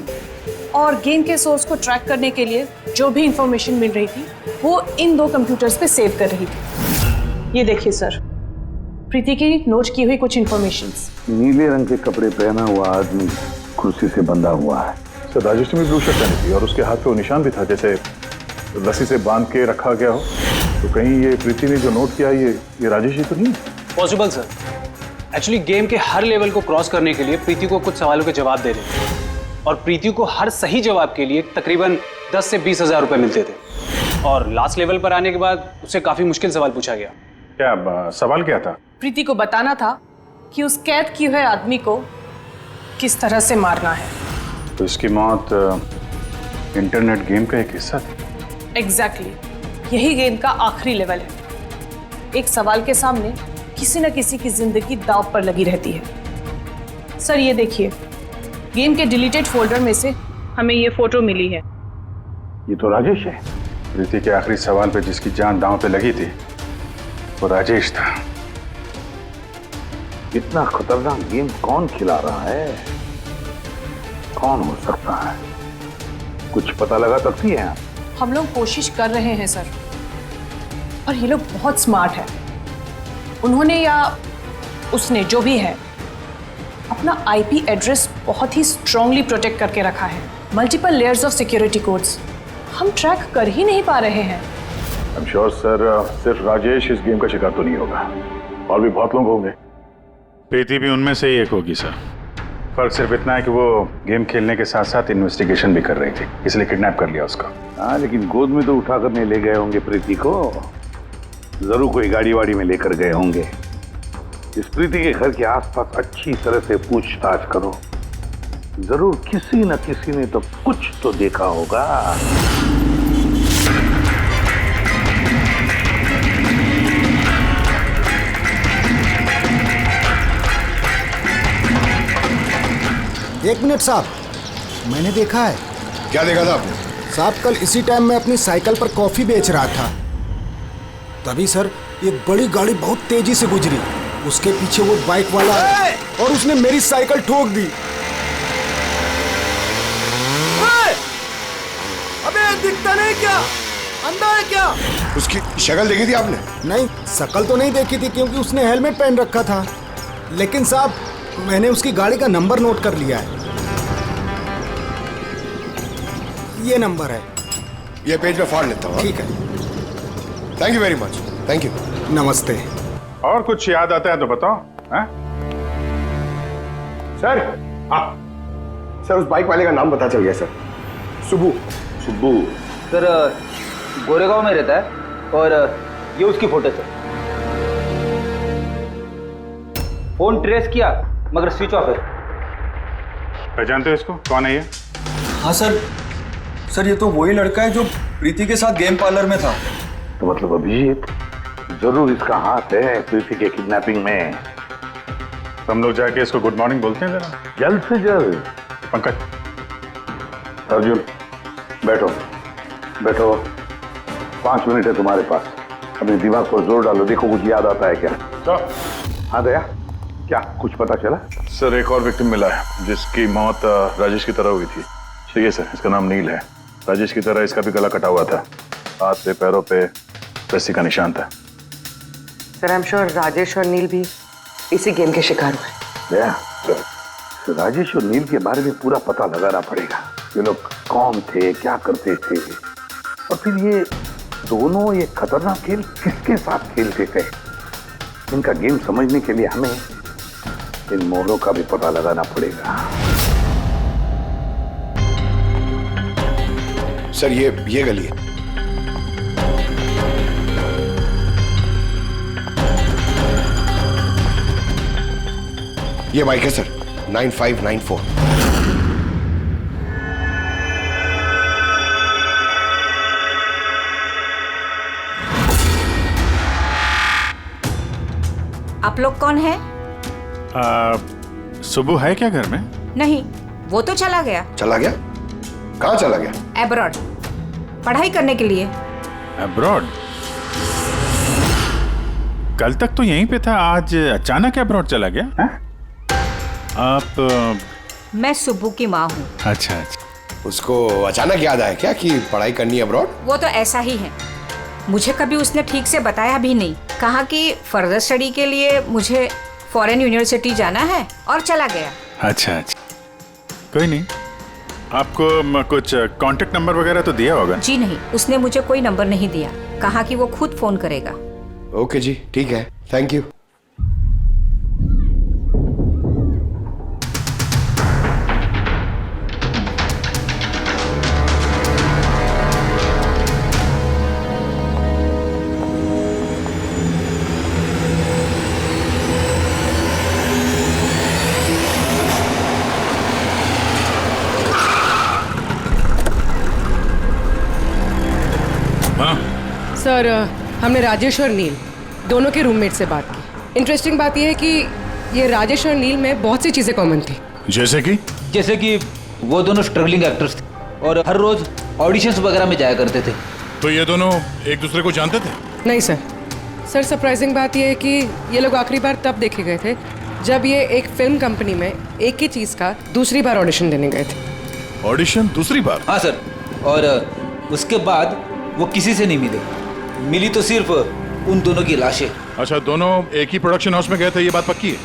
और गेम के सोर्स को ट्रैक करने के लिए जो भी इंफॉर्मेशन मिल रही थी वो इन दो कंप्यूटर्स पे सेव कर रही थी। ये देखिए सर, प्रीति की नोट की हुई कुछ इंफॉर्मेशंस। नीले रंग के कपड़े पहना हुआ आदमी कुर्सी से बंधा हुआ है। सर राजेश ने भी ब्लू शर्ट पहनी थी और उसके हाथ पे वो निशान भी था, जैसे रस्सी से बांध के रखा गया हो। तो कहीं ये प्रीति ने जो नोट किया ये राजेश ही तो नहीं? Possible sir. एक्चुअली गेम के हर लेवल को क्रॉस करने के लिए प्रीति को कुछ सवालों के जवाब दे रहे थे और प्रीति को हर सही जवाब के लिए तकरीबन 10 से 20 हज़ार रुपए मिलते थे। और लास्ट लेवल पर आने के बाद उससे काफी मुश्किल सवाल पूछा गया। क्या सवाल क्या था? प्रीति को बताना था कि उस कैद किए हुए आदमी को किस तरह से मारना है। तो इसकी मौत इंटरनेट गेम का एक हिस्सा थी। एग्जैक्टली, यही गेम का आखिरी लेवल है। एक सवाल के सामने किसी न किसी की जिंदगी दांव पर लगी रहती है। सर ये देखिए, गेम के डिलीटेड फोल्डर में से हमें ये फोटो मिली है। ये तो राजेश है। प्रीति के आखिरी सवाल पे जिसकी जान दांव पे लगी थी वो राजेश था। इतना खतरनाक गेम कौन खिला रहा है? कौन हो सकता है? कुछ पता लगा सकती है? हम लोग कोशिश कर रहे हैं सर, और ये लोग बहुत स्मार्ट है। उन्होंने या उसने जो भी है अपना आईपी एड्रेस बहुत ही स्ट्रांगली प्रोटेक्ट करके रखा है। Multiple layers of security codes हम ट्रैक कर ही नहीं पा रहे हैं। I'm sure, सर सिर्फ राजेश इस गेम का शिकार तो नहीं होगा, और भी बहुत लोग होंगे। प्रीति भी उनमें से ही एक होगी सर। फर्क सिर्फ इतना है कि वो गेम खेलने के साथ साथ इन्वेस्टिगेशन भी कर रही थी, इसलिए किडनैप कर लिया उसको। हाँ, लेकिन गोद में तो उठा कर नहीं ले गए होंगे प्रीति को। जरूर कोई गाड़ी वाड़ी में लेकर गए होंगे। इस प्रीति के घर के आसपास अच्छी तरह से पूछताछ करो। जरूर किसी न किसी ने तो कुछ तो देखा होगा। एक मिनट साहब, मैंने देखा है। क्या देखा था आपने? साहब कल इसी टाइम मैं अपनी साइकिल पर कॉफी बेच रहा था, तभी सर एक बड़ी गाड़ी बहुत तेजी से गुजरी। उसके पीछे वो बाइक वाला है और उसने मेरी साइकिल ठोक दी। अबे दिखता नहीं क्या? अंधा है क्या? उसकी शक्ल देखी थी आपने? नहीं, शक्ल तो नहीं देखी थी क्योंकि उसने हेलमेट पहन रखा था, लेकिन साहब मैंने उसकी गाड़ी का नंबर नोट कर लिया है। ये नंबर है। ये पेज में फाड़ लेता हूँ। ठीक है, thank you very much. Thank you. नमस्ते। और कुछ याद आता है तो बताओ। हाँ? सर, हाँ सर, उस बाइक वाले का नाम पता चल गया सर। सुब्बू। सुब्बू सर गोरेगांव में रहता है और ये उसकी फोटो सर। फोन ट्रेस किया मगर स्विच ऑफ है। पहचानते हो इसको? कौन है ये? हाँ सर ये तो वही लड़का है जो प्रीति के साथ गेम पार्लर में था। तो मतलब अभिजीत जरूर इसका हाथ है प्रीति के किडनैपिंग में। हम लोग जाके इसको गुड मॉर्निंग बोलते हैं जरा, जल्द से जल्द। पंकज, अर्जुन बैठो बैठो, 5 मिनट है तुम्हारे पास। अपने दिमाग पर जोर डालो, देखो कुछ याद आता है क्या। तो हाँ दया, क्या कुछ पता चला? सर एक और विक्टिम मिला है जिसकी मौत राजेश की तरह हुई थी। सही है सर, इसका नाम नील है। राजेश की तरह इसका भी गला कटा हुआ था, हाथ पे पैरों पे रस्सी का निशान था। Sir I am sure Rajesh और नील भी इसी गेम के शिकार हुए। सर राजेश और नील के बारे में पूरा पता लगाना पड़ेगा। ये लोग कौन थे, क्या करते थे, और फिर ये दोनों ये खतरनाक खेल किसके साथ खेलते थे। इनका गेम समझने के लिए हमें इन मोड़ों का भी पता लगाना पड़ेगा। सर ये गली है। ये बाइक है सर, 9594। आप लोग कौन है? सुबह है क्या घर में? नहीं, वो तो चला गया। चला गया? कहाँ चला गया? एब्रॉड, पढ़ाई करने के लिए। एब्रॉड? कल तक तो यहीं पे था, आज अचानक एब्रॉड चला गया? है? आप मैं सुब्बू की माँ हूँ। अच्छा अच्छा। उसको अचानक याद आया क्या कि पढ़ाई करनी है अब्रॉड? वो तो ऐसा ही है, मुझे कभी उसने ठीक से बताया भी नहीं। कहा कि फर्दर स्टडी के लिए मुझे फॉरेन यूनिवर्सिटी जाना है और चला गया। अच्छा अच्छा, कोई नहीं। आपको कुछ कांटेक्ट नंबर वगैरह तो दिया होगा? जी नहीं, उसने मुझे कोई नंबर नहीं दिया। कहा कि वो खुद फोन करेगा। ओके जी, ठीक है, थैंक यू। सर हमने राजेश और नील दोनों के रूममेट से बात की। इंटरेस्टिंग बात यह है कि ये राजेश और नील में बहुत सी चीज़ें कॉमन थी। जैसे कि वो दोनों स्ट्रगलिंग एक्टर्स थे और हर रोज ऑडिशंस वगैरह में जाया करते थे। तो ये दोनों एक दूसरे को जानते थे? नहीं सर। सर सरप्राइजिंग बात यह है कि ये लोग आखिरी बार तब देखे गए थे जब ये एक फिल्म कंपनी में एक ही चीज़ का दूसरी बार ऑडिशन देने गए थे। ऑडिशन दूसरी बार? हाँ सर, और उसके बाद वो किसी से नहीं मिले। मिली तो सिर्फ उन दोनों की लाशें। अच्छा, दोनों एक ही प्रोडक्शन हाउस में गए थे, ये बात पक्की है?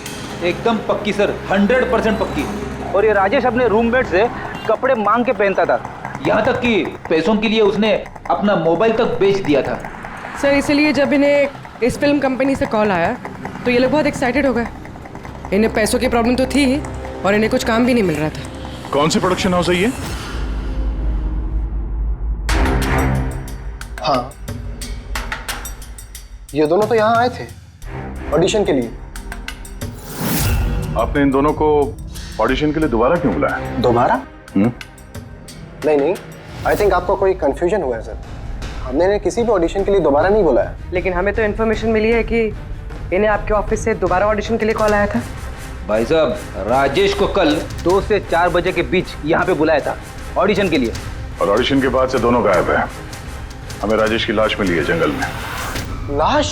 एकदम पक्की सर, 100% पक्की। और ये राजेश अपने रूममेट से कपड़े मांग के पहनता था, यहाँ तक कि पैसों के लिए उसने अपना मोबाइल तक बेच दिया था। सर इसलिए जब इन्हें इस फिल्म कंपनी से कॉल आया तो ये लोग बहुत एक्साइटेड हो गए। इन्हें पैसों की प्रॉब्लम तो थी ही और इन्हें कुछ काम भी नहीं मिल रहा था। कौन से प्रोडक्शन हाउस है ये? हाँ, ये दोनों तो यहाँ आए थे ऑडिशन के लिए। आपने इन दोनों को ऑडिशन के लिए दोबारा क्यों बुलाया? दोबारा? नहीं, आई थिंक आपको कोई कंफ्यूजन हुआ है सर। हमने इन्हें किसी भी ऑडिशन के लिए दोबारा नहीं बुलाया। लेकिन हमें तो इन्फॉर्मेशन मिली है कि इन्हें आपके ऑफिस से दोबारा ऑडिशन के लिए कॉल आया था। भाई साहब, राजेश को कल 2 से 4 बजे के बीच यहाँ पे बुलाया था ऑडिशन के लिए। और ऑडिशन के बाद से दोनों गायब है। हमें राजेश की लाश मिली है जंगल में। लाश?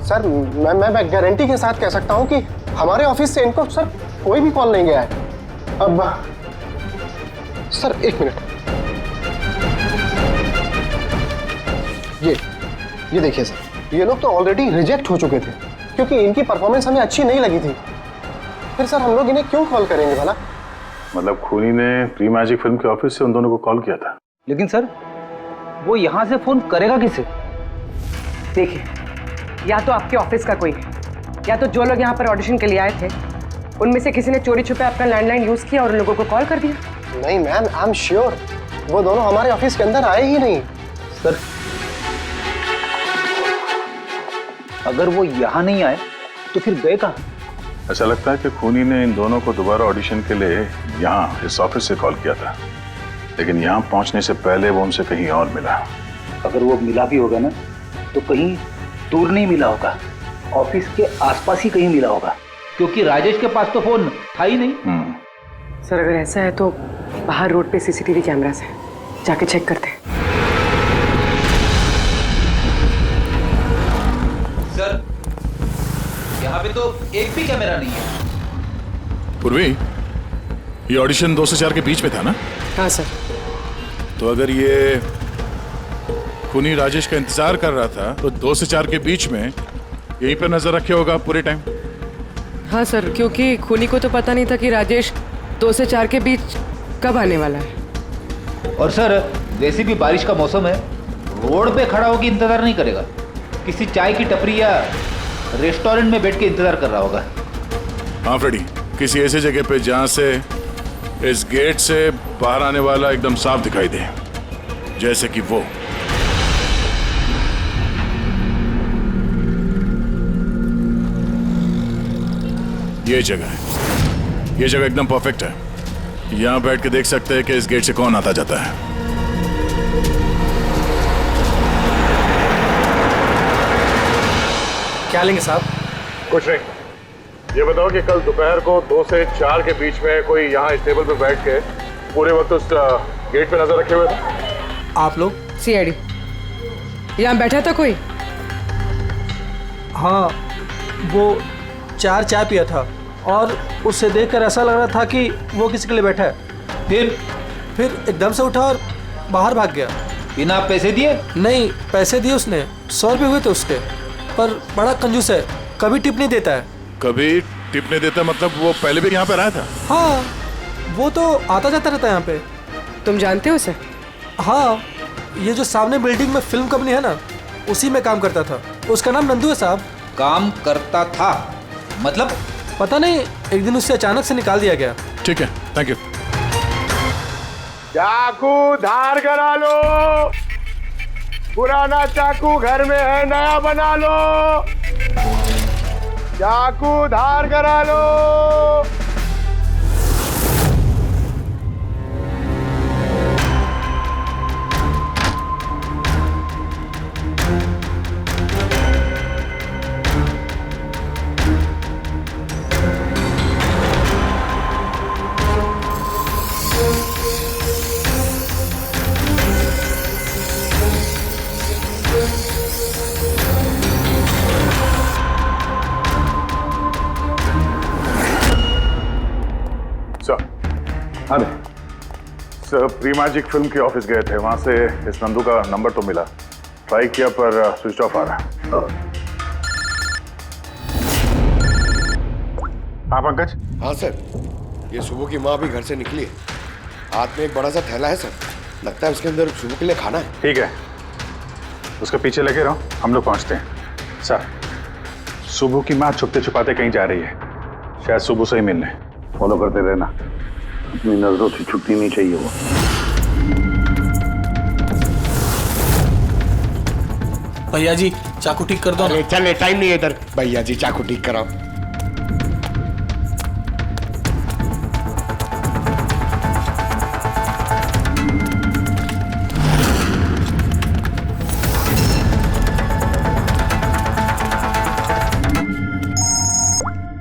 सर मैं गारंटी के साथ कह सकता हूँ कि हमारे ऑफिस से इनको सर कोई भी कॉल नहीं गया है। अब सर एक मिनट, ये देखिए सर, ये लोग तो ऑलरेडी रिजेक्ट हो चुके थे क्योंकि इनकी परफॉर्मेंस हमें अच्छी नहीं लगी थी। फिर सर हम लोग इन्हें क्यों कॉल करेंगे भला? मतलब खूनी ने प्री मैजिक फिल्म के ऑफिस से उन दोनों को कॉल किया था। लेकिन सर वो यहाँ से फोन करेगा किसे? देखिए, या तो आपके ऑफिस का कोई है, या तो जो लोग यहाँ पर ऑडिशन के लिए आए थे उनमें से किसी ने चोरी छुपे अपना लैंडलाइन यूज किया और उन लोगों को कॉल कर दिया। नहीं मैम, आई एम श्योर वो दोनों हमारे ऑफिस के अंदर आए ही नहीं। सर अगर वो यहाँ नहीं आए तो फिर गए कहाँ? ऐसा लगता है कि खूनी ने इन दोनों को दोबारा ऑडिशन के लिए यहाँ इस ऑफिस से कॉल किया था, लेकिन यहाँ पहुँचने से पहले वो उनसे कहीं और मिला। अगर वो मिला भी होगा ना तो कहीं दूर नहीं मिला होगा, ऑफिस के आसपास ही कहीं मिला होगा, क्योंकि राजेश के पास तो फोन था ही नहीं। सर अगर ऐसा है तो बाहर रोड पे सीसीटीवी कैमरास है, जाके चेक करते हैं। सर यहाँ पे तो एक भी कैमरा नहीं है। पूर्वी, ये ऑडिशन 2 से 4 के बीच में था ना? हाँ सर। तो अगर ये खूनी राजेश का इंतजार कर रहा था तो 2 से 4 के बीच में यहीं पर नजर रखे होगा पूरे टाइम। हाँ सर, क्योंकि खूनी को तो पता नहीं था कि राजेश 2 से 4 के बीच कब आने वाला है। और सर वैसे भी बारिश का मौसम है, रोड पे खड़ा होकर इंतजार नहीं करेगा, किसी चाय की टपरी या रेस्टोरेंट में बैठ के इंतजार कर रहा होगा। हाँ फ्रेडी, किसी ऐसी जगह पे जहां से इस गेट से बाहर आने वाला एकदम साफ दिखाई दे, जैसे कि वो। ये जगह है, ये जगह एकदम परफेक्ट है। यहां बैठ के देख सकते हैं कि इस गेट से कौन आता जाता है। क्या लेंगे साहब? कुछ नहीं, ये बताओ कि कल दोपहर को 2 से 4 के बीच में कोई यहाँ इस टेबल पे बैठ के पूरे वक्त उस गेट पे नजर रखे हुए था? आप लोग? सीआईडी। यहाँ बैठा था कोई? हाँ, वो 4 चाय पिया था और उससे देखकर ऐसा लग रहा था कि वो किसी के लिए बैठा है। फिर एकदम से उठा और बाहर भाग गया। बिना पैसे दिए? नहीं, पैसे दिए उसने, 100 रुपये हुए थे उसके, पर बड़ा कंजूस है, कभी टिप नहीं देता है। कभी टिप नहीं देता मतलब वो पहले भी यहाँ पे रहा था? हाँ, वो तो आता जाता रहता है यहाँ पे। तुम जानते हो उसे? हाँ, ये जो सामने बिल्डिंग में फिल्म कंपनी है ना, उसी में काम करता था। उसका नाम नंदू है साहब। काम करता था मतलब? पता नहीं, एक दिन उससे अचानक से निकाल दिया गया। ठीक है, थैंक यू। चाकू धार करा लो, पुराना चाकू घर में है, नया बना लो। चाकू धार करा लो। अरे सर, प्री मैजिक फिल्म के ऑफिस गए थे, वहां से इस नंदू का नंबर तो मिला, ट्राई किया पर स्विच ऑफ आ रहा है। हाँ पंकज। हाँ सर, ये सुबह की माँ भी घर से निकली है, हाथ में एक बड़ा सा थैला है सर, लगता है उसके अंदर सुबह के लिए खाना है। ठीक है, उसके पीछे लगे रहो, हम लोग पहुंचते हैं। सर, सुबह की माँ छुपते छुपाते कहीं जा रही है, शायद सुबह से ही मिलने। फॉलो करते रहना, अपनी नजरों से छुट्टी नहीं चाहिए वो। भैया जी चाकू ठीक कर दो। चले, टाइम नहीं है इधर। भैया जी चाकू ठीक कराओ।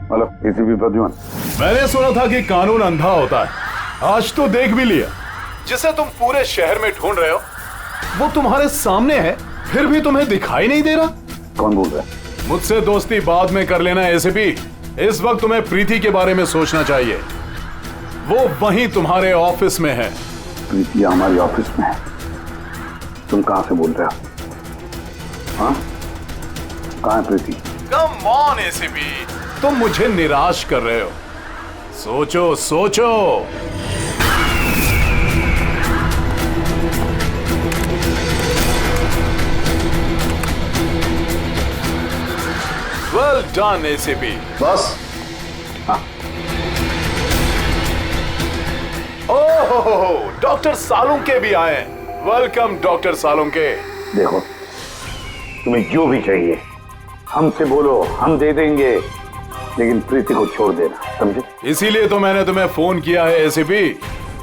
Hello, ACP Pradyuman. मैंने सुना था कि कानून अंधा होता है, आज तो देख भी लिया। जिसे तुम पूरे शहर में ढूंढ रहे हो वो तुम्हारे सामने है, फिर भी तुम्हें दिखाई नहीं दे रहा। कौन बोल रहा है? मुझसे दोस्ती बाद में कर लेना एसीपी, इस वक्त तुम्हें प्रीति के बारे में सोचना चाहिए। वो वहीं तुम्हारे ऑफिस में है। प्रीति हमारे ऑफिस में है? तुम कहां से बोल रहे हो? हाँ, कहां है प्रीति? कम ऑन एसीपी, तुम मुझे निराश कर रहे हो। सोचो सोचो। Well done ACP. बस। हाँ। ओहो, डॉक्टर सालुंके भी आए। Welcome doctor Salunke. देखो, तुम्हें जो भी चाहिए हमसे बोलो, हम दे देंगे, लेकिन प्रीति को छोड़ देना, समझे? इसीलिए तो मैंने तुम्हें फोन किया है एसीपी।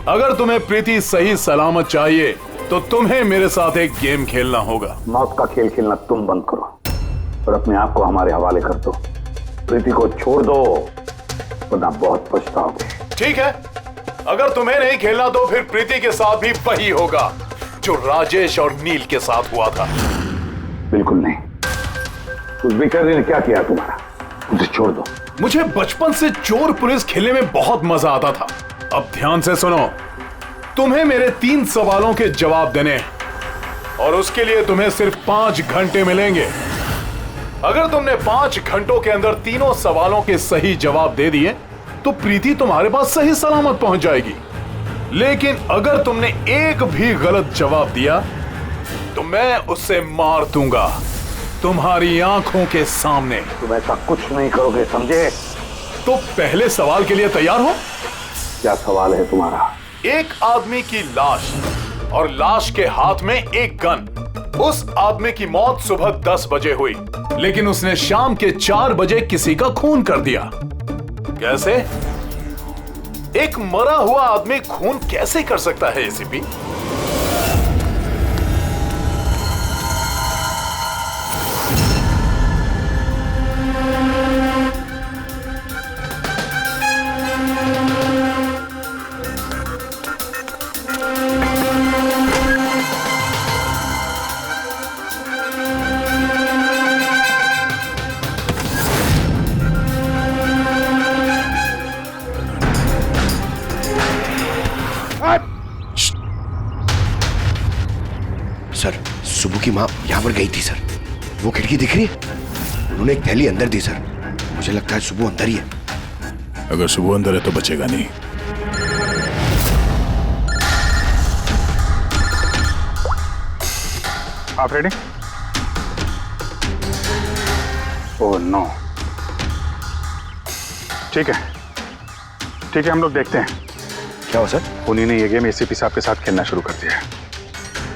अगर तुम्हें प्रीति सही सलामत चाहिए तो तुम्हें मेरे साथ एक गेम खेलना होगा। मौत का खेल खेलना तुम बंद करो और अपने आप को हमारे हवाले कर दो। प्रीति को छोड़ दो, वरना बहुत पछताओगे। ठीक है, अगर तुम्हें नहीं खेलना तो फिर प्रीति के साथ भी वही होगा जो राजेश और नील के साथ हुआ था। बिल्कुल नहीं। उस बेचारे ने क्या किया तुम्हारा? उसे छोड़ दो। मुझे बचपन से चोर पुलिस खेलने में बहुत मजा आता था। अब ध्यान से सुनो, तुम्हें मेरे 3 सवालों के जवाब देने हैं और उसके लिए तुम्हें सिर्फ 5 घंटे मिलेंगे। अगर तुमने 5 घंटों के अंदर तीनों सवालों के सही जवाब दे दिए तो प्रीति तुम्हारे पास सही सलामत पहुंच जाएगी। लेकिन अगर तुमने एक भी गलत जवाब दिया तो मैं उससे मार दूंगा तुम्हारी आंखों के सामने। तुम ऐसा कुछ नहीं करोगे, समझे? तो पहले सवाल के लिए तैयार हो? क्या सवाल है तुम्हारा? एक आदमी की लाश और लाश के हाथ में एक गन। उस आदमी की मौत सुबह 10 बजे हुई, लेकिन उसने शाम के 4 बजे किसी का खून कर दिया। कैसे? एक मरा हुआ आदमी खून कैसे कर सकता है एसीपी? सर, सुबह की माँ यहाँ पर गई थी सर। वो खिड़की दिख रही है? उन्होंने एक थैली अंदर दी सर। मुझे लगता है सुबह अंदर ही है। अगर सुबह अंदर है तो बचेगा नहीं। आप रेडी? Oh no. ठीक है, ठीक है, हम लोग देखते हैं। क्या हो सर? उन्हीं ने ये गेम एसीपी साहब के साथ खेलना शुरू कर दिया है।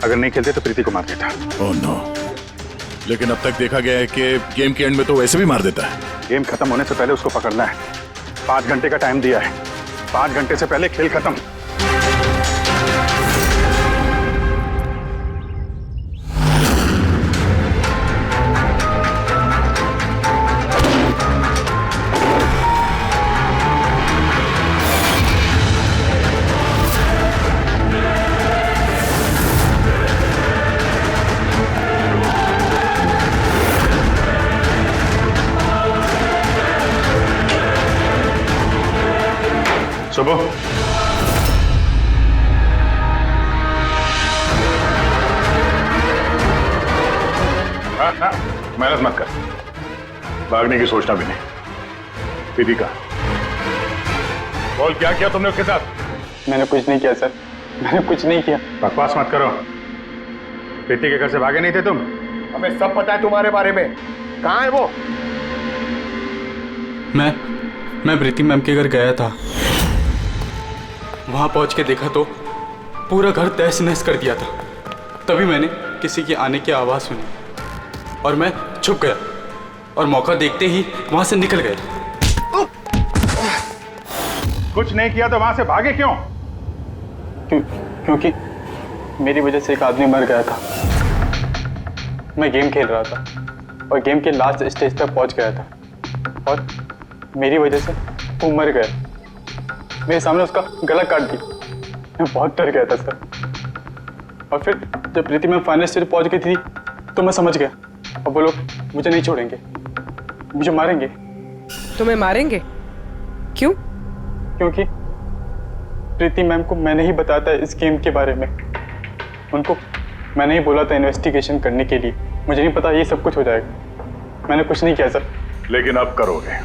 अगर नहीं खेलते तो प्रीति को मार देता। Oh no. लेकिन अब तक देखा गया है कि गेम के एंड में तो वैसे भी मार देता है। गेम खत्म होने से पहले उसको पकड़ना है। 5 घंटे का टाइम दिया है। 5 घंटे से पहले खेल खत्म। सुबह मेहनत मत कर, भागने की सोचना भी नहीं। प्रीति का बोल, क्या किया तुमने उसके साथ? मैंने कुछ नहीं किया सर, मैंने कुछ नहीं किया। बकवास मत करो। प्रीति के घर से भागे नहीं थे तुम? हमें सब पता है तुम्हारे बारे में। कहाँ है वो? मैं प्रीति मैम के घर गया था। वहां पहुंच के देखा तो पूरा घर तहस नहस कर दिया था। तभी मैंने किसी के आने की आवाज़ सुनी और मैं छुप गया और मौका देखते ही वहां से निकल गया। कुछ नहीं किया तो वहां से भागे क्यों? क्योंकि मेरी वजह से एक आदमी मर गया था। मैं गेम खेल रहा था और गेम के लास्ट स्टेज तक पहुंच गया था और मेरी वजह से वो मर गया। मेरे सामने उसका गला काट दिया। मैं बहुत डर गया था सर। और फिर जब प्रीति मैम फाइनल स्टेज पहुंच गई थी तो मैं समझ गया अब वो लोग मुझे नहीं छोड़ेंगे, मुझे मारेंगे। तुम्हें मारेंगे? क्यों? क्योंकि प्रीति मैम को मैंने ही बताया था इस गेम के बारे में। उनको मैंने ही बोला था इन्वेस्टिगेशन करने के लिए। मुझे नहीं पता ये सब कुछ हो जाएगा। मैंने कुछ नहीं किया सर। लेकिन अब करोगे।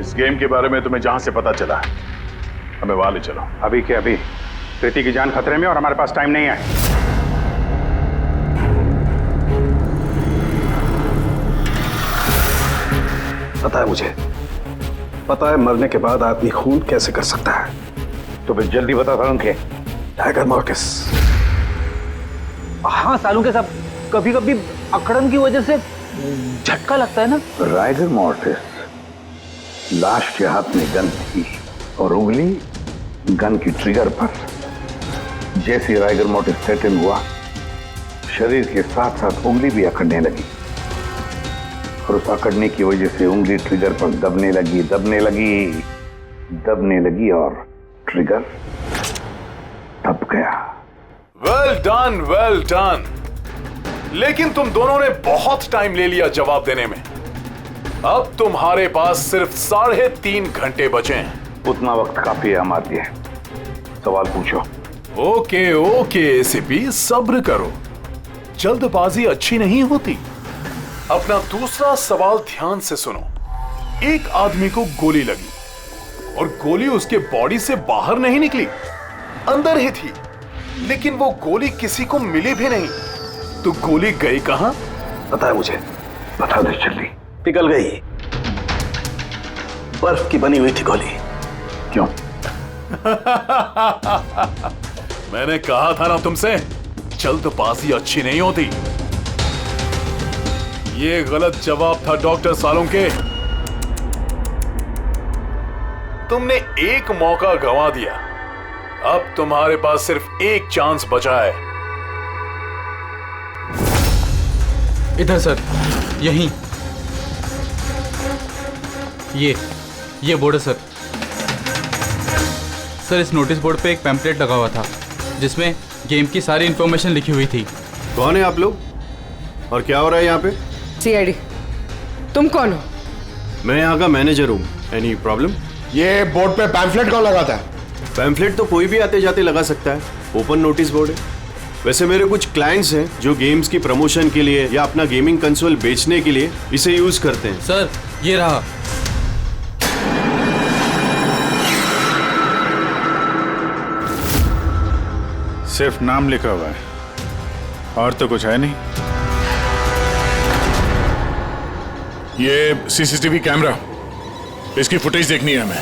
इस गेम के बारे में तुम्हें जहां से पता चला हमें वहां ले चलो। अभी के अभी। प्रीति की जान खतरे में और हमारे पास टाइम नहीं है। पता है मुझे, पता है मरने के बाद आदमी खून कैसे कर सकता है। तो फिर जल्दी बता सालून के। Tiger mortis. हाँ सालून के साहब, कभी कभी अकड़न की वजह से झटका लगता है ना। टाइगर मॉर्टिस लाश के हाथ में गन थी और उंगली गन की ट्रिगर पर। जैसे टाइगर मॉर्टिस सेटल हुआ, शरीर के साथ साथ उंगली भी अकड़ने लगी और उस अकड़ने की वजह से उंगली ट्रिगर पर दबने लगी और ट्रिगर दब गया। Well done, well done. लेकिन तुम दोनों ने बहुत टाइम ले लिया जवाब देने में। अब तुम्हारे पास सिर्फ 3.5 घंटे बचे हैं। उतना वक्त काफी है हमारे लिए। सवाल पूछो। ओके ओके एसीपी, सब्र करो, जल्दबाजी अच्छी नहीं होती। अपना दूसरा सवाल ध्यान से सुनो। एक आदमी को गोली लगी और गोली उसके बॉडी से बाहर नहीं निकली, अंदर ही थी, लेकिन वो गोली किसी को मिली भी नहीं। तो गोली गई कहां? पता है मुझे, बता दे जल्दी। पिघल गई, बर्फ की बनी हुई थी गोली। क्यों? मैंने कहा था ना तुमसे, जल्दबाजी अच्छी नहीं होती। ये गलत जवाब था डॉक्टर सालुंके। तुमने एक मौका गंवा दिया, अब तुम्हारे पास सिर्फ एक चांस बचा है। इधर सर, यहीं। ये बोर्ड है सर। सर, इस नोटिस बोर्ड पे एक पैम्पलेट लगा हुआ था जिसमें गेम की सारी इंफॉर्मेशन लिखी हुई थी। कौन है आप लोग और क्या हो रहा है यहाँ पे? सीआईडी। तुम कौन हो? मैं यहाँ का मैनेजर हूँ। Any problem? ये बोर्ड पे पैम्फलेट कौन लगाता है? पैम्फलेट तो कोई भी आते जाते लगा सकता है, ओपन नोटिस बोर्ड है। वैसे मेरे कुछ क्लाइंट्स हैं जो गेम्स की प्रमोशन के लिए या अपना गेमिंग कंसोल बेचने के लिए इसे यूज करते हैं। सर, ये रहा। सिर्फ नाम लिखा हुआ है और तो कुछ है नहीं। ये सीसीटीवी कैमरा, इसकी फुटेज देखनी है हमें।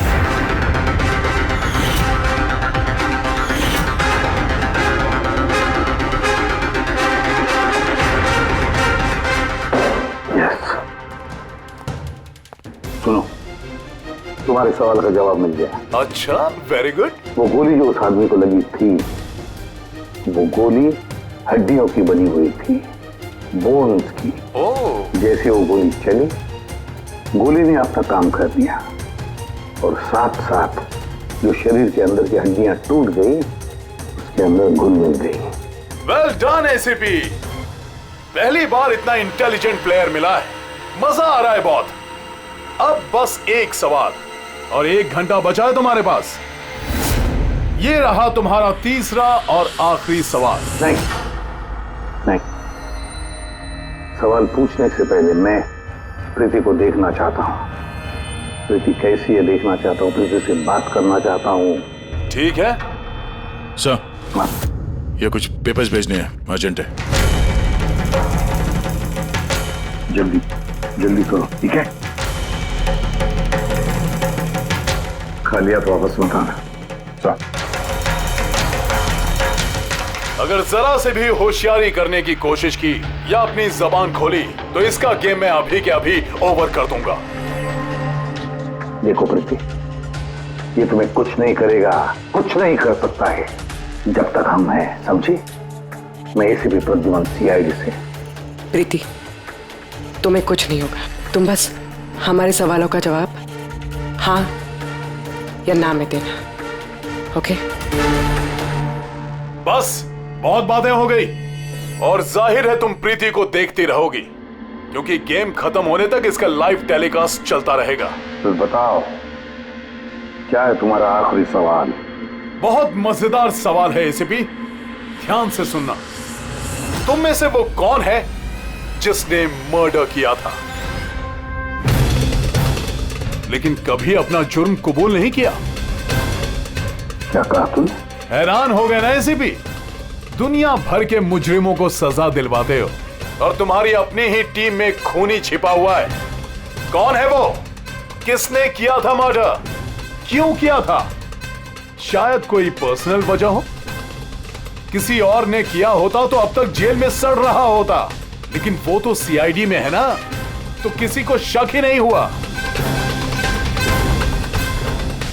सुनो, तुम्हारे सवाल का जवाब मिल गया। अच्छा, वेरी गुड। वो गोली जो उस आदमी को लगी थी, वो गोली हड्डियों की बनी हुई थी, बोन्स की। जैसे वो गोली चली, गोली ने अपना काम कर दिया और साथ साथ जो शरीर के अंदर की हड्डियां टूट गई, उसके अंदर घुल मिल गई। वेल डन एसीपी, पहली बार इतना इंटेलिजेंट प्लेयर मिला है, मजा आ रहा है बहुत। अब बस एक सवाल और 1 घंटा बचा है तुम्हारे पास। ये रहा तुम्हारा तीसरा और आखिरी सवाल। नहीं, सवाल पूछने से पहले मैं प्रीति को देखना चाहता हूँ। प्रीति कैसी है देखना चाहता हूँ, प्रीति से बात करना चाहता हूँ। ठीक है सर, ये कुछ पेपर्स भेजने हैं, अर्जेंट है। जल्दी जल्दी करो, ठीक है? खा लिया तो वापस मत आना। अगर जरा से भी होशियारी करने की कोशिश की या अपनी जबान खोली तो इसका गेम मैं अभी के अभी ओवर कर दूंगा। देखो प्रीति, ये तुम्हें कुछ नहीं करेगा, कुछ नहीं कर सकता है जब तक हम हैं, समझी? मैं एसीपी प्रद्युमन, सीआईडी से। प्रीति, तुम्हें कुछ नहीं होगा। तुम बस हमारे सवालों का जवाब हाँ या ना में देना, ओके? बस बहुत बातें हो गई और जाहिर है तुम प्रीति को देखती रहोगी, क्योंकि गेम खत्म होने तक इसका लाइव टेलीकास्ट चलता रहेगा। तो बताओ, क्या है तुम्हारा आखिरी सवाल? बहुत मजेदार सवाल है एसीपी, ध्यान से सुनना। तुम में से वो कौन है जिसने मर्डर किया था लेकिन कभी अपना जुर्म कबूल नहीं किया? क्या कहा तुमने? हैरान हो गए ना एसीपी? दुनिया भर के मुजरिमों को सजा दिलवाते हो और तुम्हारी अपनी ही टीम में खूनी छिपा हुआ है। कौन है वो? किसने किया था मर्डर? क्यों किया था? शायद कोई पर्सनल वजह हो। किसी और ने किया होता तो अब तक जेल में सड़ रहा होता, लेकिन वो तो सीआईडी में है ना, तो किसी को शक ही नहीं हुआ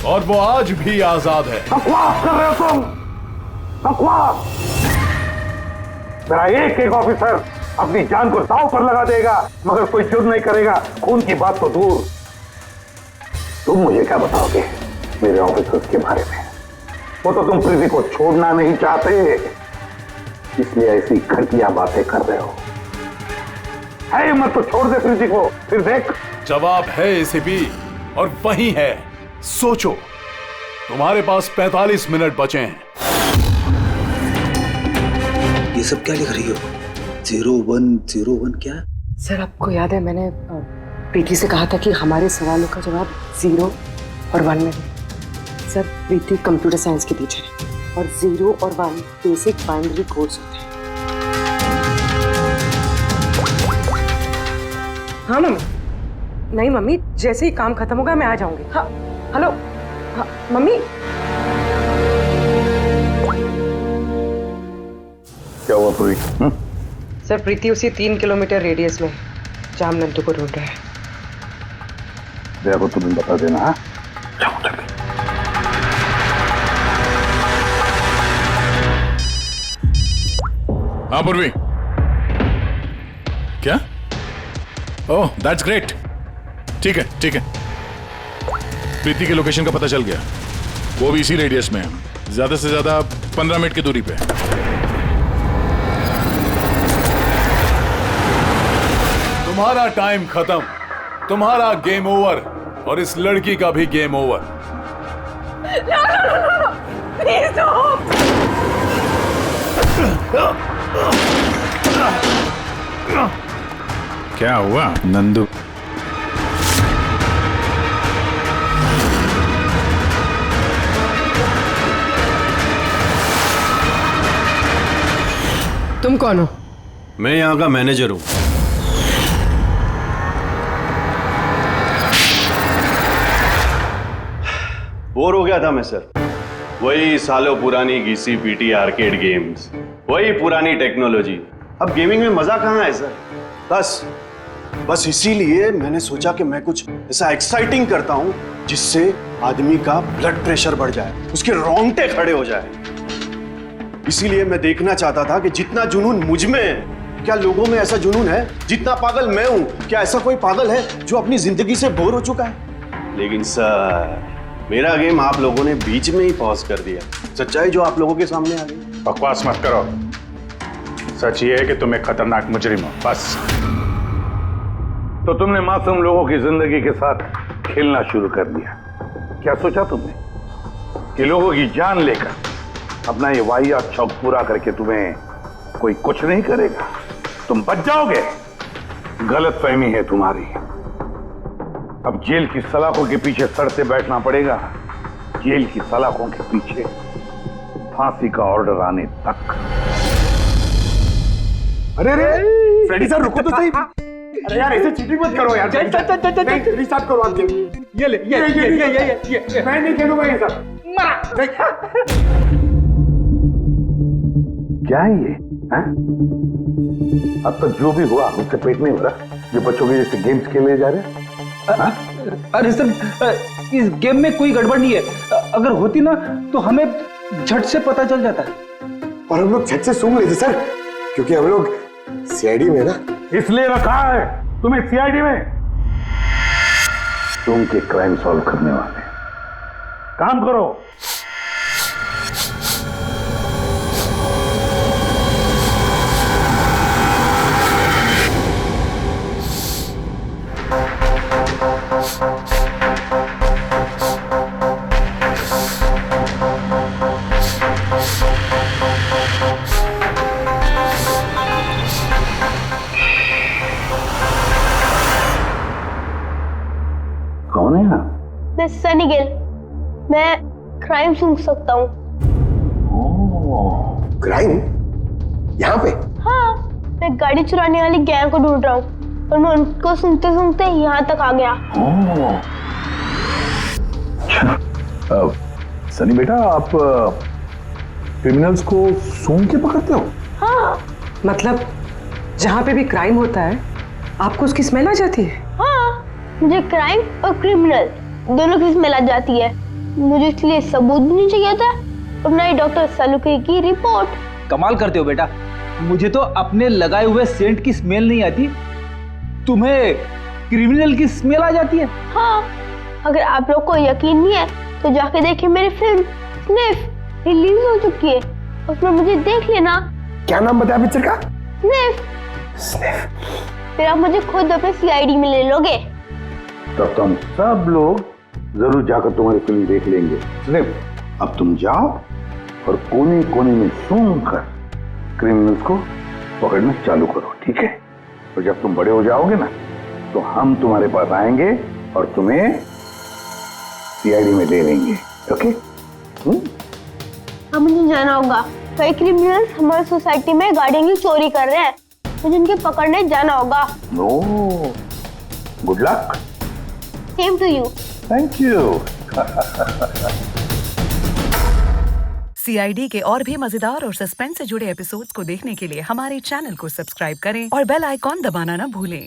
और वो आज भी आजाद है। बकवास कर रहे हो तुम, बकवास। मेरा एक एक ऑफिसर अपनी जान को दांव पर लगा देगा मगर कोई जुर्म नहीं करेगा। खून की बात तो दूर, तुम मुझे क्या बताओगे मेरे ऑफिसर्स के बारे में? वो तो तुम प्रीति को छोड़ना नहीं चाहते, इसलिए ऐसी घटिया बातें कर रहे हो। है हिम्मत तो छोड़ दे प्रीति को, फिर देख। जवाब है एसीपी और वही है। सोचो, तुम्हारे पास 45 मिनट बचे हैं। ये सब क्या लिख रही हो? 0101 क्या? सर आपको याद है मैंने प्रीति से कहा था कि हमारे सवालों का जवाब 0 और 1 में है। सर प्रीति कंप्यूटर साइंस की टीचर है और 0 और 1 बेसिक बाइनरी कोड्स होते हैं। हाँ मम्मी। नहीं मम्मी, जैसे ही काम खत्म होगा मैं आ जाऊंगी। हाँ हेलो। हाँ मम्मी। क्या हुआ पूरी? सर प्रीति उसी 3 किलोमीटर रेडियस में जहाँ नंदू को ढूंढ रहा है। भैया को तुम्हें बता देना। हाँ जाओ जल्दी। हाँ पूर्वी। क्या? Oh that's great. ठीक है ठीक है। प्रीति के लोकेशन का पता चल गया, वो भी इसी रेडियस में है, ज्यादा से ज्यादा 15 मिनट की दूरी पे। तुम्हारा टाइम खत्म, तुम्हारा गेम ओवर और इस लड़की का भी गेम ओवर। प्लीज क्या हुआ नंदू? तुम कौन हो? मैं यहाँ का मैनेजर हूँ। बोर हो गया था मैं सर। वही सालों पुरानी घिसी पीटी आर्केड गेम्स, वही पुरानी टेक्नोलॉजी। अब गेमिंग में मजा कहाँ है सर? बस इसीलिए मैंने सोचा कि मैं कुछ ऐसा एक्साइटिंग करता हूँ जिससे आदमी का ब्लड प्रेशर बढ़ जाए, उसके रोंगटे खड़े हो जाए। इसीलिए मैं देखना चाहता था कि जितना जुनून मुझ में है, क्या लोगों में ऐसा जुनून है? जितना पागल मैं हूं, क्या ऐसा कोई पागल है जो अपनी जिंदगी से बोर हो चुका है? लेकिन सर मेरा गेम आप लोगों ने बीच में ही पॉज कर दिया। सच्चाई जो आप लोगों के सामने आ गई। बकवास मत करो। सच ये है कि तुम एक खतरनाक मुजरिम हो, बस। तो तुमने मासूम लोगों की जिंदगी के साथ खेलना शुरू कर दिया। क्या सोचा तुमने कि लोगों की जान लेकर अपना ये वाहियात शौक पूरा करके तुम्हें कोई कुछ नहीं करेगा? तुम बच जाओगे। गलत फहमी है तुम्हारी। अब जेल की सलाखों के पीछे सड़ते बैठना पड़ेगा, जेल की सलाखों के पीछे फांसी का ऑर्डर आने तक। अरे अरे फ्रेडी सर रुको तो सही। अरे यार ऐसे चीटिंग मत करो यार। चल रिस्टार्ट करो आप गेम। ये ले ये मैं नहीं खेलूंगा ये सब। क्या है ये? अब तक जो भी हुआ मुझसे पेट नहीं हो रहा। जो बच्चों के जैसे गेम्स खेले जा रहे हैं। अरे सर इस गेम में कोई गड़बड़ नहीं है। अगर होती ना तो हमें झट से पता चल जाता। और हम लोग झट से सूंघ लेते सर, क्योंकि हम लोग सीआईडी में ना। इसलिए रखा है तुम्हें सीआईडी में, तुम के क्राइम सॉल्व करने वाले। काम करो। कौन है आप? मैं सनी गिल। मैं क्राइम सूंघ सकता हूँ। क्राइम? यहाँ पे? हाँ, मैं गाड़ी चुराने वाली गैंग को ढूंढ रहा हूँ और मैं उनको सुनते सुनते यहाँ तक आ गया। सनी बेटा, आप क्रिमिनल्स को सूंघ के पकड़ते हो? हाँ। मतलब जहाँ पे भी क्राइम होता है आपको उसकी स्मेल आ जाती है? हाँ, मुझे क्राइम और क्रिमिनल दोनों की स्मेल आ जाती है। मुझे इसलिए सबूत भी नहीं चाहिए था और ना ही डॉक्टर सलूके की रिपोर्ट। कमाल करते हो बेटा, मुझे तो अपने लगाए हुए सेंट की स्मेल नहीं आती, तुम्हें क्रिमिनल की स्मेल आ जाती है। हाँ, अगर आप लोग को यकीन नहीं है तो जाके देखिए मेरी फिल्म स्निफ रिलीज हो चुकी है, उसमें मुझे देख लेना। क्या नाम बताया पिक्चर का? स्निफ। फिर आप मुझे खुद अपने सीआईडी में ले लोगे। तो तुम सब लोग जरूर जाकर तुम्हारी फिल्म देख लेंगे। सिर्फ अब तुम जाओ और कोने कोने में सूंघ कर क्रिमिनल्स को पकड़ना चालू करो, ठीक है? और जब तुम बड़े हो जाओगे ना तो हम तुम्हारे पास आएंगे और तुम्हें सीआईडी में ले लेंगे, ओके? अब मुझे जाना होगा, कई क्रिमिनल्स हमारी सोसाइटी में गाड़ियों की चोरी कर रहे हैं, मुझे उनके पकड़ने जाना होगा। No, good luck. Same to you. Thank you. CID के और भी मजेदार और सस्पेंस से जुड़े एपिसोड्स को देखने के लिए हमारे चैनल को सब्सक्राइब करें और बेल आइकॉन दबाना ना भूलें।